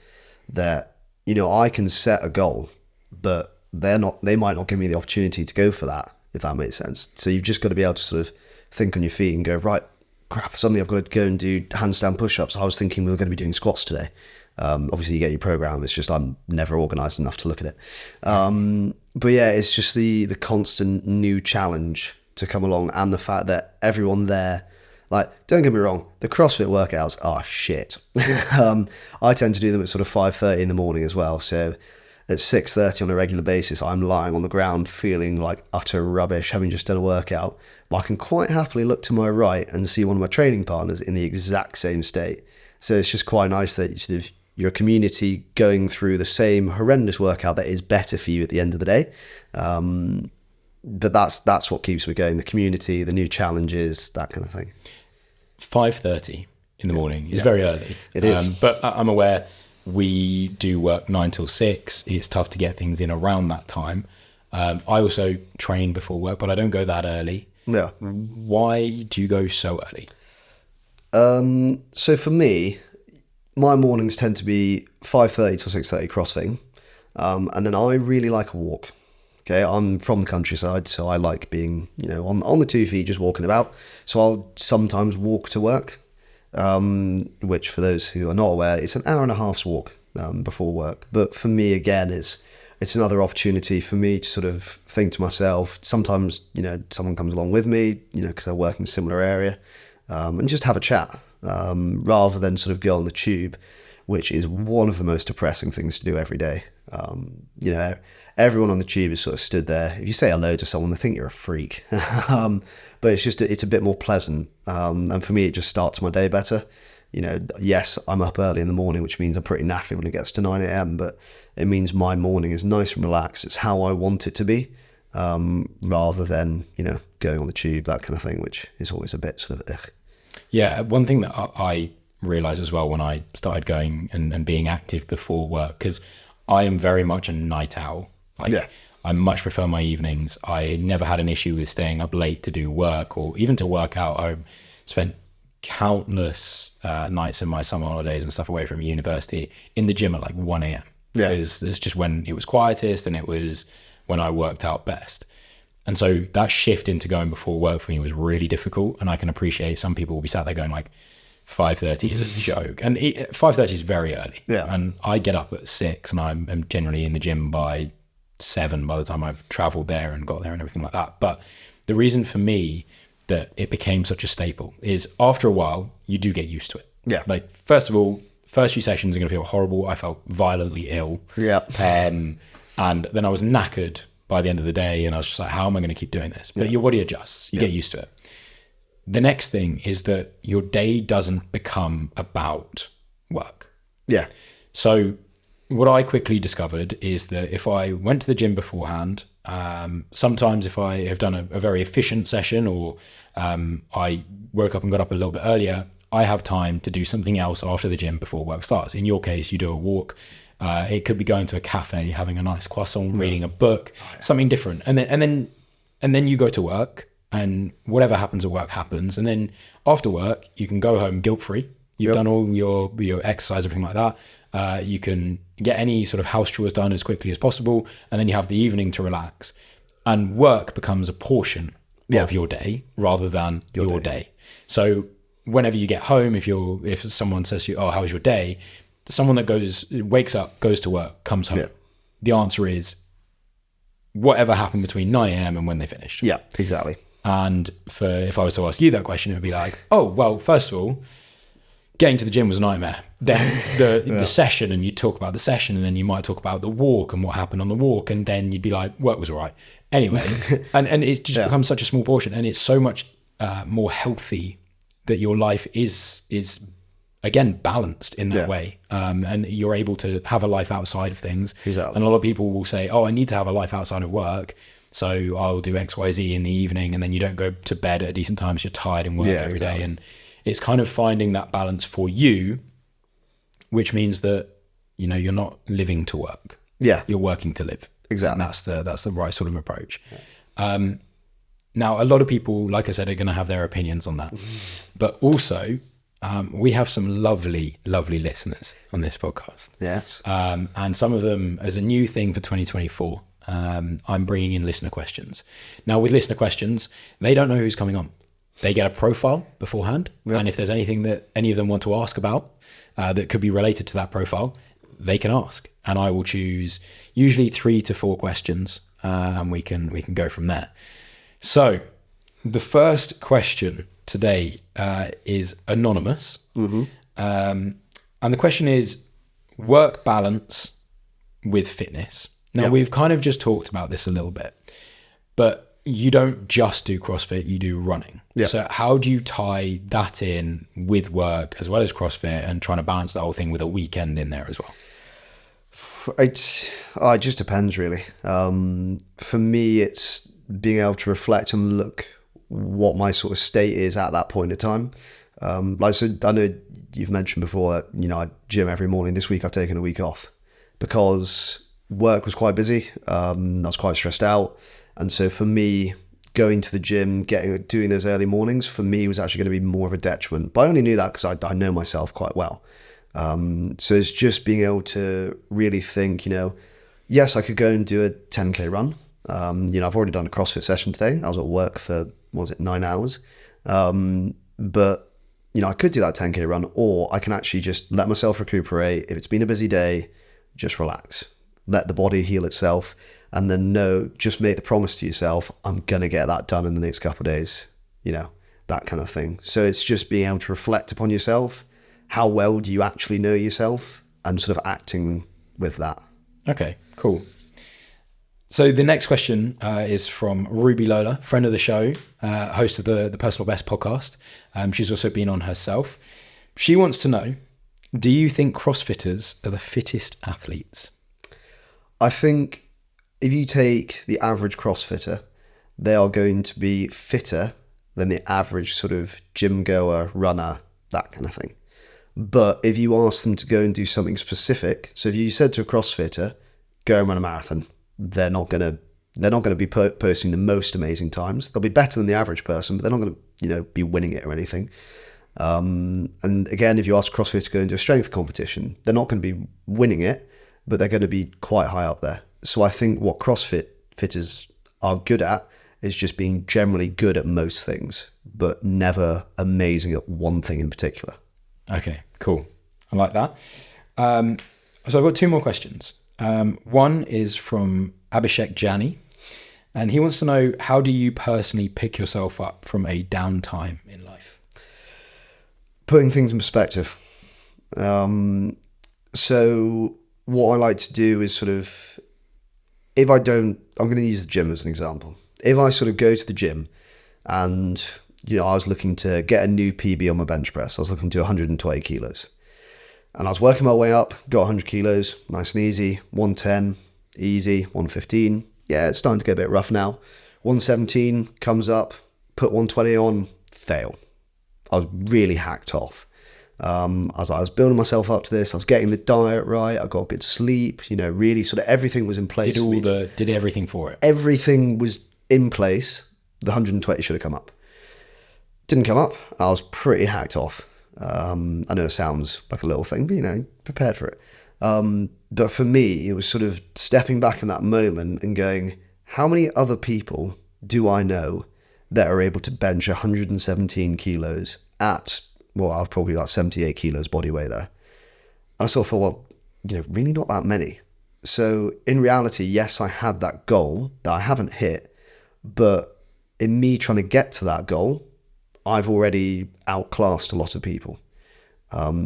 that, I can set a goal, but they might not give me the opportunity to go for that, if that makes sense. So you've just got to be able to sort of think on your feet and go, right, crap, suddenly I've got to go and do handstand push-ups. I was thinking we were going to be doing squats today. Obviously you get your program. It's just I'm never organized enough to look at it. But yeah, it's just the constant new challenge to come along, and the fact that everyone there, like, don't get me wrong, the CrossFit workouts are shit. I tend to do them at sort of 5:30 in the morning as well. So at 6:30 on a regular basis, I'm lying on the ground feeling like utter rubbish, having just done a workout. But I can quite happily look to my right and see one of my training partners in the exact same state. So it's just quite nice that sort of your community going through the same horrendous workout that is better for you at the end of the day. But that's what keeps me going. The community, the new challenges, that kind of thing. 5:30 in the morning is very early. It is. But I'm aware we do work 9 till 6. It's tough to get things in around that time. I also train before work, but I don't go that early. Yeah. Why do you go so early? So for me, my mornings tend to be 5:30 till 6:30 CrossFit. And then I really like a walk. Okay, I'm from the countryside, so I like being, on the 2 feet, just walking about. So I'll sometimes walk to work, which for those who are not aware, it's an hour and a half's walk before work. But for me, again, it's another opportunity for me to sort of think to myself. Sometimes, someone comes along with me, because I work in a similar area, and just have a chat rather than sort of go on the tube. which is one of the most depressing things to do every day. You know, everyone on the tube is sort of stood there. If you say hello to someone, they think you're a freak. But it's a bit more pleasant. And for me, it just starts my day better. You know, yes, I'm up early in the morning, which means I'm pretty knackered when it gets to 9 a.m. But it means my morning is nice and relaxed. It's how I want it to be, rather than, you know, going on the tube, that kind of thing, which is always a bit sort of ugh. Yeah, one thing that I realized as well when I started going and being active before work, because I am very much a night owl. I much prefer my evenings. I never had an issue with staying up late to do work or even to work out. I spent countless nights in my summer holidays and stuff away from university in the gym at like 1 a.m. Because it's just when it was quietest and it was when I worked out best. And so that shift into going before work for me was really difficult. And I can appreciate some people will be sat there going like 5:30 is a joke. And 5:30 is very early. Yeah. And I get up at 6 and I'm generally in the gym by 7 by the time I've traveled there and got there and everything like that. But the reason for me that it became such a staple is after a while, you do get used to it. Yeah. Like, first of all, first few sessions are going to feel horrible. I felt violently ill. Yeah. And then I was knackered by the end of the day and I was just like, how am I going to keep doing this? But your body adjusts. You get used to it. The next thing is that your day doesn't become about work. Yeah. So what I quickly discovered is that if I went to the gym beforehand, sometimes if I have done a very efficient session or I woke up and got up a little bit earlier, I have time to do something else after the gym before work starts. In your case, you do a walk. It could be going to a cafe, having a nice croissant, reading a book, something different. And then you go to work and whatever happens at work happens. And then after work, you can go home guilt-free. You've done all your exercise, everything like that. You can get any sort of house chores done as quickly as possible. And then you have the evening to relax. And work becomes a portion of your day rather than your day. So whenever you get home, if someone says to you, oh, how was your day? Someone that wakes up, goes to work, comes home. Yeah. The answer is whatever happened between 9 a.m. and when they finished. Yeah, exactly. And if I was to ask you that question, it would be like, oh, well, first of all, getting to the gym was a nightmare. Then the session, and you talk about the session, and then you might talk about the walk and what happened on the walk, and then you'd be like, work was all right. Anyway, and it just becomes such a small portion, and it's so much more healthy that your life is again balanced in that way, and you're able to have a life outside of things. Exactly. And a lot of people will say, oh, I need to have a life outside of work, so I'll do XYZ in the evening, and then you don't go to bed at a decent time, so you're tired and work every day. And it's kind of finding that balance for you, which means that, you know, you're not living to work. Yeah. You're working to live. Exactly. And that's the right sort of approach. Yeah. Now, a lot of people, like I said, are going to have their opinions on that. But also, we have some lovely, lovely listeners on this podcast. Yes. And some of them, as a new thing for 2024, I'm bringing in listener questions. Now, with listener questions, they don't know who's coming on. They get a profile beforehand. Yep. And if there's anything that any of them want to ask about that could be related to that profile, they can ask. And I will choose usually 3 to 4 questions, and we can go from there. So the first question today is anonymous. Mm-hmm. And the question is work balance with fitness. Now, we've kind of just talked about this a little bit, but you don't just do CrossFit, you do running. Yeah. So how do you tie that in with work as well as CrossFit and trying to balance the whole thing with a weekend in there as well? It just depends, really. For me, it's being able to reflect and look what my sort of state is at that point in time. Like, so I know you've mentioned before that, you know, I gym every morning. This week I've taken a week off because work was quite busy. I was quite stressed out. And so for me, going to the gym, doing those early mornings, for me was actually going to be more of a detriment. But I only knew that because I know myself quite well. So it's just being able to really think, you know, yes, I could go and do a 10K run. You know, I've already done a CrossFit session today. I was at work for, 9 hours? But, you know, I could do that 10K run, or I can actually just let myself recuperate. If it's been a busy day, just relax. Let the body heal itself. And then just make the promise to yourself, I'm going to get that done in the next couple of days, you know, that kind of thing. So it's just being able to reflect upon yourself how well do you actually know yourself, and sort of acting with that. Okay, cool. So the next question is from Ruby Lola, friend of the show, host of the Personal Best podcast. She's also been on herself. She wants to know, do you think CrossFitters are the fittest athletes? I think if you take the average CrossFitter, they are going to be fitter than the average sort of gym goer, runner, that kind of thing. But if you ask them to go and do something specific, so if you said to a CrossFitter, go and run a marathon, they're not going to be posting the most amazing times. They'll be better than the average person, but they're not going to, be winning it or anything. And again, if you ask CrossFit to go and do a strength competition, they're not going to be winning it, but they're going to be quite high up there. So I think what CrossFit fitters are good at is just being generally good at most things, but never amazing at one thing in particular. Okay, cool. I like that. So I've got 2 more questions. One is from Abhishek Jani, and he wants to know, how do you personally pick yourself up from a downtime in life? Putting things in perspective. So what I like to do is sort of, I'm going to use the gym as an example. If I sort of go to the gym and, I was looking to get a new PB on my bench press, I was looking to do 120 kilos. And I was working my way up, got 100 kilos, nice and easy, 110, easy, 115. Yeah, it's starting to get a bit rough now. 117 comes up, put 120 on, fail. I was really hacked off. I was building myself up to this. I was getting the diet right. I got good sleep, really sort of everything was in place. Did everything for it. Everything was in place. The 120 should have come up. Didn't come up. I was pretty hacked off. I know it sounds like a little thing, but prepared for it. But for me, it was sort of stepping back in that moment and going, how many other people do I know that are able to bench 117 kilos at, I've probably got 78 kilos body weight there. And I sort of thought, really not that many. So in reality, yes, I had that goal that I haven't hit, but in me trying to get to that goal, I've already outclassed a lot of people.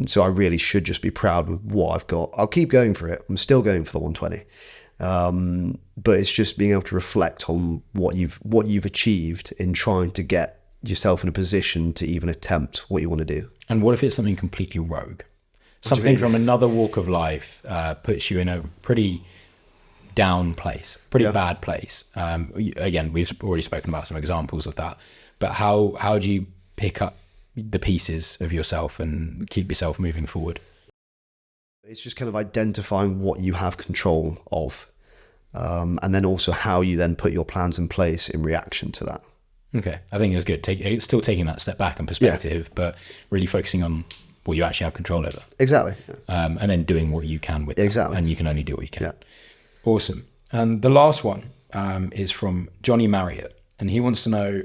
So I really should just be proud with what I've got. I'll keep going for it. I'm still going for the 120. But it's just being able to reflect on what you've achieved in trying to get yourself in a position to even attempt what you want to do. And what if it's something completely rogue? Something from another walk of life puts you in a pretty down place, pretty bad place. Again, we've already spoken about some examples of that. But how do you pick up the pieces of yourself and keep yourself moving forward? It's just kind of identifying what you have control of, and then also how you then put your plans in place in reaction to that. Okay, I think it's good. It's still taking that step back and perspective, but really focusing on what you actually have control over. Exactly. And then doing what you can with it. Exactly. And you can only do what you can. Yeah. Awesome. And the last one is from Johnny Marriott, and he wants to know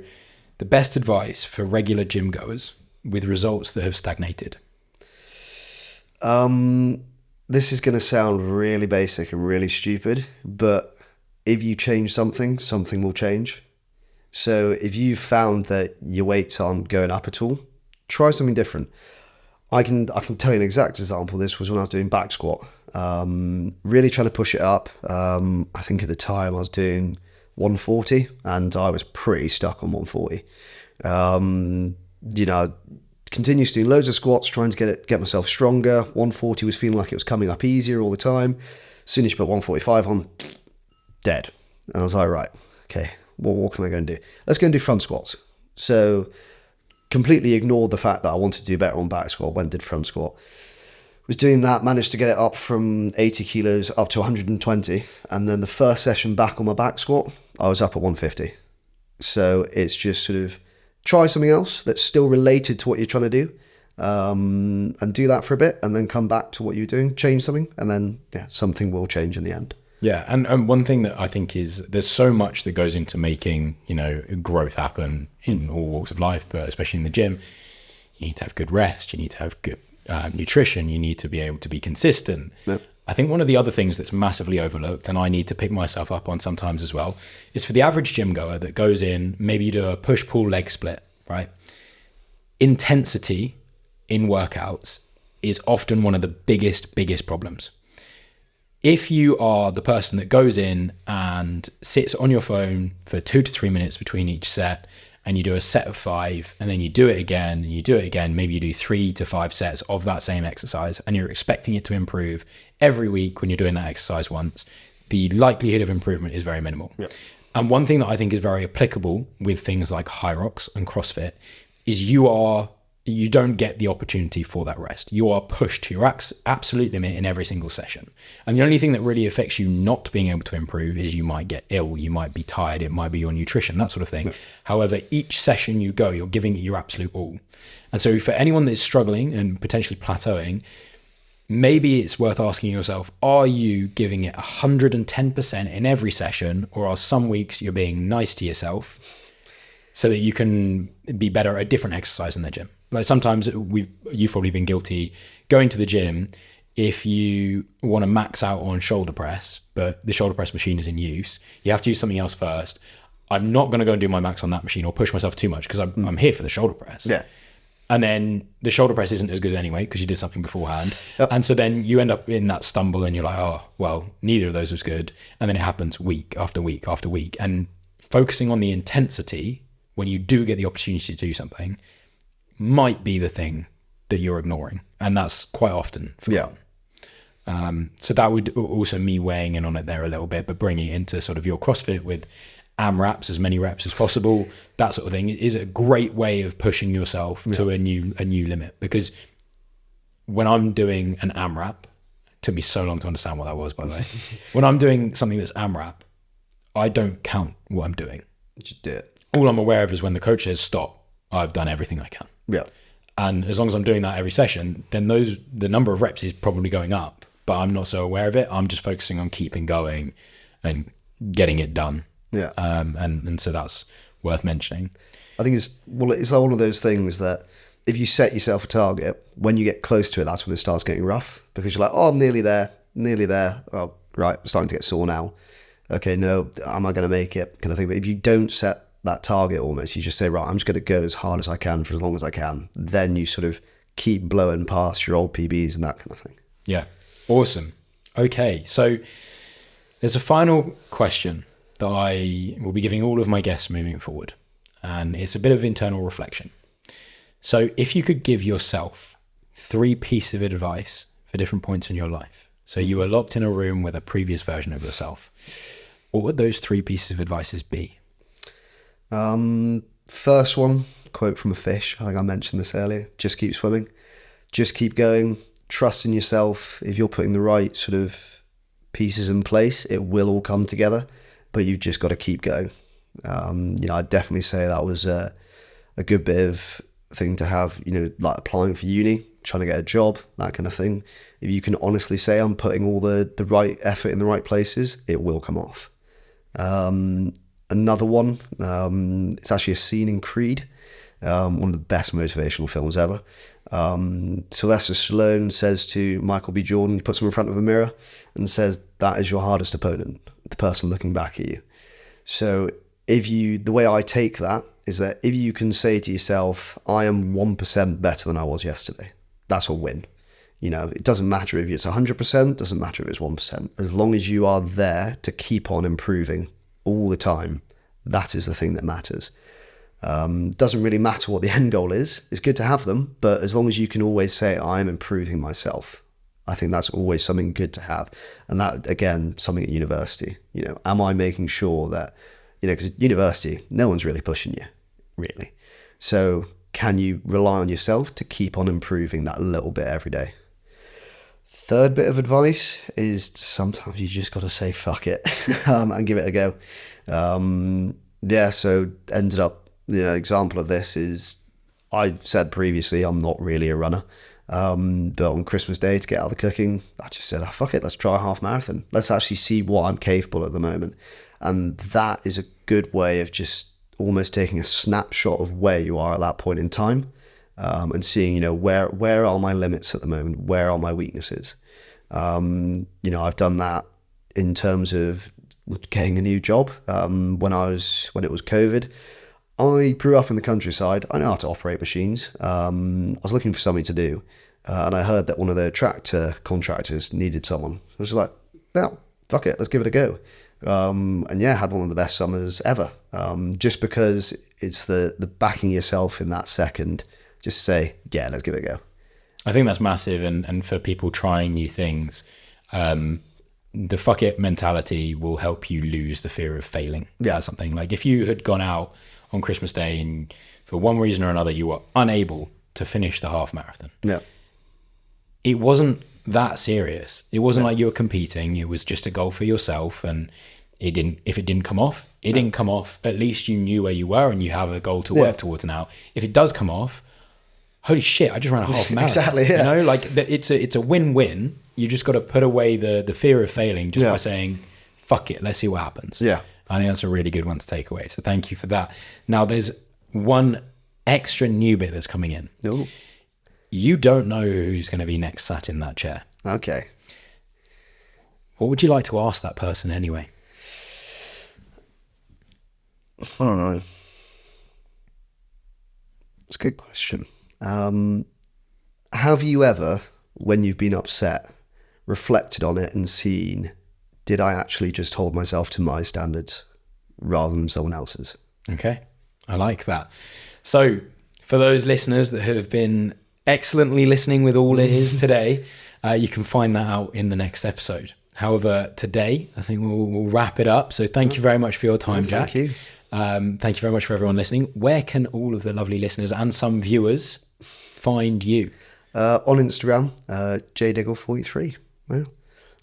the best advice for regular gym goers with results that have stagnated. This is going to sound really basic and really stupid, but if you change something, something will change. So if you've found that your weights aren't going up at all, try something different. I can tell you an exact example. This was when I was doing back squat. Really trying to push it up. I think at the time I was doing 140 and I was pretty stuck on 140. Continues to do loads of squats, trying to get myself stronger. 140 was feeling like it was coming up easier all the time. As soon as you put 145 on, dead. And I was like, right, okay, what can I go and do? Let's go and do front squats. So completely ignored the fact that I wanted to do better on back squat, went and did front squat. Was doing that, managed to get it up from 80 kilos up to 120. And then the first session back on my back squat, I was up at 150. So it's just sort of try something else that's still related to what you're trying to do, and do that for a bit and then come back to what you're doing, change something, and then something will change in the end. Yeah, and one thing that I think is there's so much that goes into making, growth happen in all walks of life, but especially in the gym. You need to have good rest, you need to have good nutrition, you need to be able to be consistent. Yep. I think one of the other things that's massively overlooked, and I need to pick myself up on sometimes as well, is for the average gym goer that goes in, maybe you do a push-pull leg split, right? Intensity in workouts is often one of the biggest problems. If you are the person that goes in and sits on your phone for 2 to 3 minutes between each set, and you do a set of 5, and then you do it again, and you do it again, maybe you do 3 to 5 sets of that same exercise, and you're expecting it to improve every week when you're doing that exercise once, the likelihood of improvement is very minimal. Yeah. And one thing that I think is very applicable with things like High Rocks and CrossFit is you don't get the opportunity for that rest. You are pushed to your absolute limit in every single session. And the only thing that really affects you not being able to improve is you might get ill, you might be tired, it might be your nutrition, that sort of thing. Yeah. However, each session you go, you're giving it your absolute all. And so for anyone that's struggling and potentially plateauing, maybe it's worth asking yourself, are you giving it 110% in every session, or are some weeks you're being nice to yourself so that you can be better at a different exercise in the gym? Like sometimes you've probably been guilty going to the gym. If you want to max out on shoulder press, but the shoulder press machine is in use, you have to use something else first. I'm not going to go and do my max on that machine or push myself too much because I'm here for the shoulder press. Yeah. And then the shoulder press isn't as good anyway because you did something beforehand. Yep. And so then you end up in that stumble and you're like, oh, well, neither of those was good. And then it happens week after week after week. And focusing on the intensity when you do get the opportunity to do something might be the thing that you're ignoring. And that's quite often forgotten. Yeah. So that would also me weighing in on it there a little bit, but bringing it into sort of your CrossFit with AMRAPs, as many reps as possible, that sort of thing is a great way of pushing yourself to a new limit. Because when I'm doing an AMRAP, it took me so long to understand what that was, by the way. When I'm doing something that's AMRAP, I don't count what I'm doing. Just do it. All I'm aware of is when the coach says stop, I've done everything I can. Yeah. And as long as I'm doing that every session, then the number of reps is probably going up, but I'm not so aware of it. I'm just focusing on keeping going and getting it done. Yeah. And so that's worth mentioning. I think it's like one of those things that if you set yourself a target, when you get close to it, that's when it starts getting rough, because you're like, oh, I'm nearly there. Oh, right, I'm starting to get sore now. Okay, no, am I going to make it? Kind of thing. But if you don't set that target almost, you just say, right, I'm just going to go as hard as I can for as long as I can. Then you sort of keep blowing past your old PBs and that kind of thing. Yeah. Awesome. Okay. So there's a final question that I will be giving all of my guests moving forward. And it's a bit of internal reflection. So if you could give yourself 3 pieces of advice for different points in your life. So you were locked in a room with a previous version of yourself. What would those 3 pieces of advice be? First one, quote from a fish. I think I mentioned this earlier. Just keep swimming. Just keep going. Trust in yourself. If you're putting the right sort of pieces in place, it will all come together, but you've just got to keep going. I'd definitely say that was a good bit of thing to have, like applying for uni, trying to get a job, that kind of thing. If you can honestly say I'm putting all the right effort in the right places, it will come off. Another one, it's actually a scene in Creed, one of the best motivational films ever. Sylvester Stallone says to Michael B. Jordan, he puts him in front of a mirror and says, that is your hardest opponent, the person looking back at you. So the way I take that is that if you can say to yourself, I am 1% better than I was yesterday, that's a win. It doesn't matter if it's 100%, doesn't matter if it's 1%. As long as you are there to keep on improving all the time, that is the thing that matters. Doesn't really matter what the end goal is. It's good to have them, but as long as you can always say, I'm improving myself, I think that's always something good to have. And that, again, something at university, am I making sure that, because at university, no one's really pushing you, really. So can you rely on yourself to keep on improving that little bit every day? Third bit of advice is sometimes you just got to say fuck it and give it a go. So ended up, example of this is, I've said previously I'm not really a runner, but on Christmas Day to get out of the cooking, I just said, fuck it, let's try a half marathon. Let's actually see what I'm capable at the moment. And that is a good way of just almost taking a snapshot of where you are at that point in time, and seeing, where are my limits at the moment? Where are my weaknesses? I've done that in terms of getting a new job. When it was COVID, I grew up in the countryside. I know how to operate machines. I was looking for something to do, and I heard that one of the tractor contractors needed someone. I was like, no, fuck it, let's give it a go. And yeah, had one of the best summers ever. Just because it's the backing yourself in that second, just say, yeah, let's give it a go. I think that's massive. And for people trying new things, the fuck it mentality will help you lose the fear of failing. Yeah. Something like if you had gone out on Christmas Day and for one reason or another, you were unable to finish the half marathon. Yeah. It wasn't that serious. It wasn't like you were competing. It was just a goal for yourself. And if it didn't come off, it didn't come off. At least you knew where you were and you have a goal to work towards now. If it does come off, holy shit, I just ran a half marathon. Exactly, yeah. You know, like it's a win-win. You just got to put away the fear of failing just by saying, fuck it, let's see what happens. Yeah. I think that's a really good one to take away. So thank you for that. Now there's one extra new bit that's coming in. Ooh. You don't know who's going to be next sat in that chair. Okay. What would you like to ask that person anyway? I don't know. It's a good question. Have you ever, when you've been upset, reflected on it and seen, did I actually just hold myself to my standards rather than someone else's? Okay, I like that. So for those listeners that have been excellently listening with all ears today, you can find that out in the next episode. However, today, I think we'll wrap it up. So thank you very much for your time, Jack. Thank you. Thank you very much for everyone listening. Where can all of the lovely listeners and some viewers find you? On Instagram, JDiggle43. Well,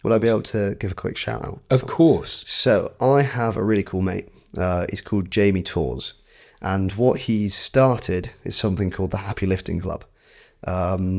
would I be able to give a quick shout out? Of course. So I have a really cool mate. He's called Jamie Tours. And what he's started is something called the Happy Lifting Club.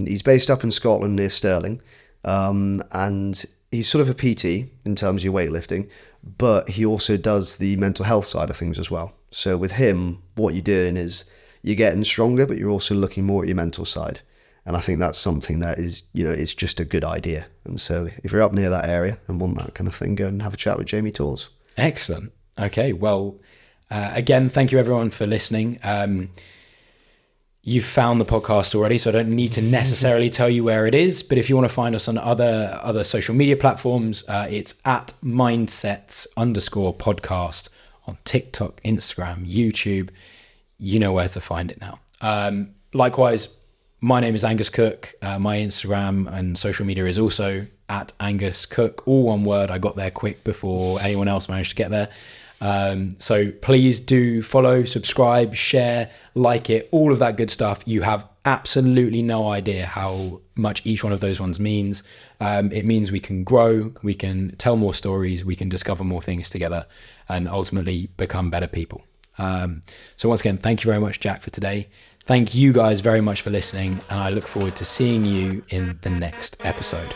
He's based up in Scotland near Stirling. And he's sort of a PT in terms of your weightlifting, but he also does the mental health side of things as well. So with him, what you're doing is you're getting stronger, but you're also looking more at your mental side. And I think that's something that is, it's just a good idea. And so if you're up near that area and want that kind of thing, go and have a chat with Jamie Tours. Excellent. Okay. Well, again, thank you everyone for listening. You've found the podcast already, so I don't need to necessarily tell you where it is. But if you want to find us on other social media platforms, it's at mindsets_podcast on TikTok, Instagram, YouTube. You know where to find it now. Likewise, my name is Angus Cook. My Instagram and social media is also at Angus Cook, all one word. I got there quick before anyone else managed to get there. So please do follow, subscribe, share, like it, all of that good stuff. You have absolutely no idea how much each one of those ones means. It means we can grow, we can tell more stories, we can discover more things together and ultimately become better people. So once again, thank you very much, Jack, for today. Thank you guys very much for listening, and I look forward to seeing you in the next episode.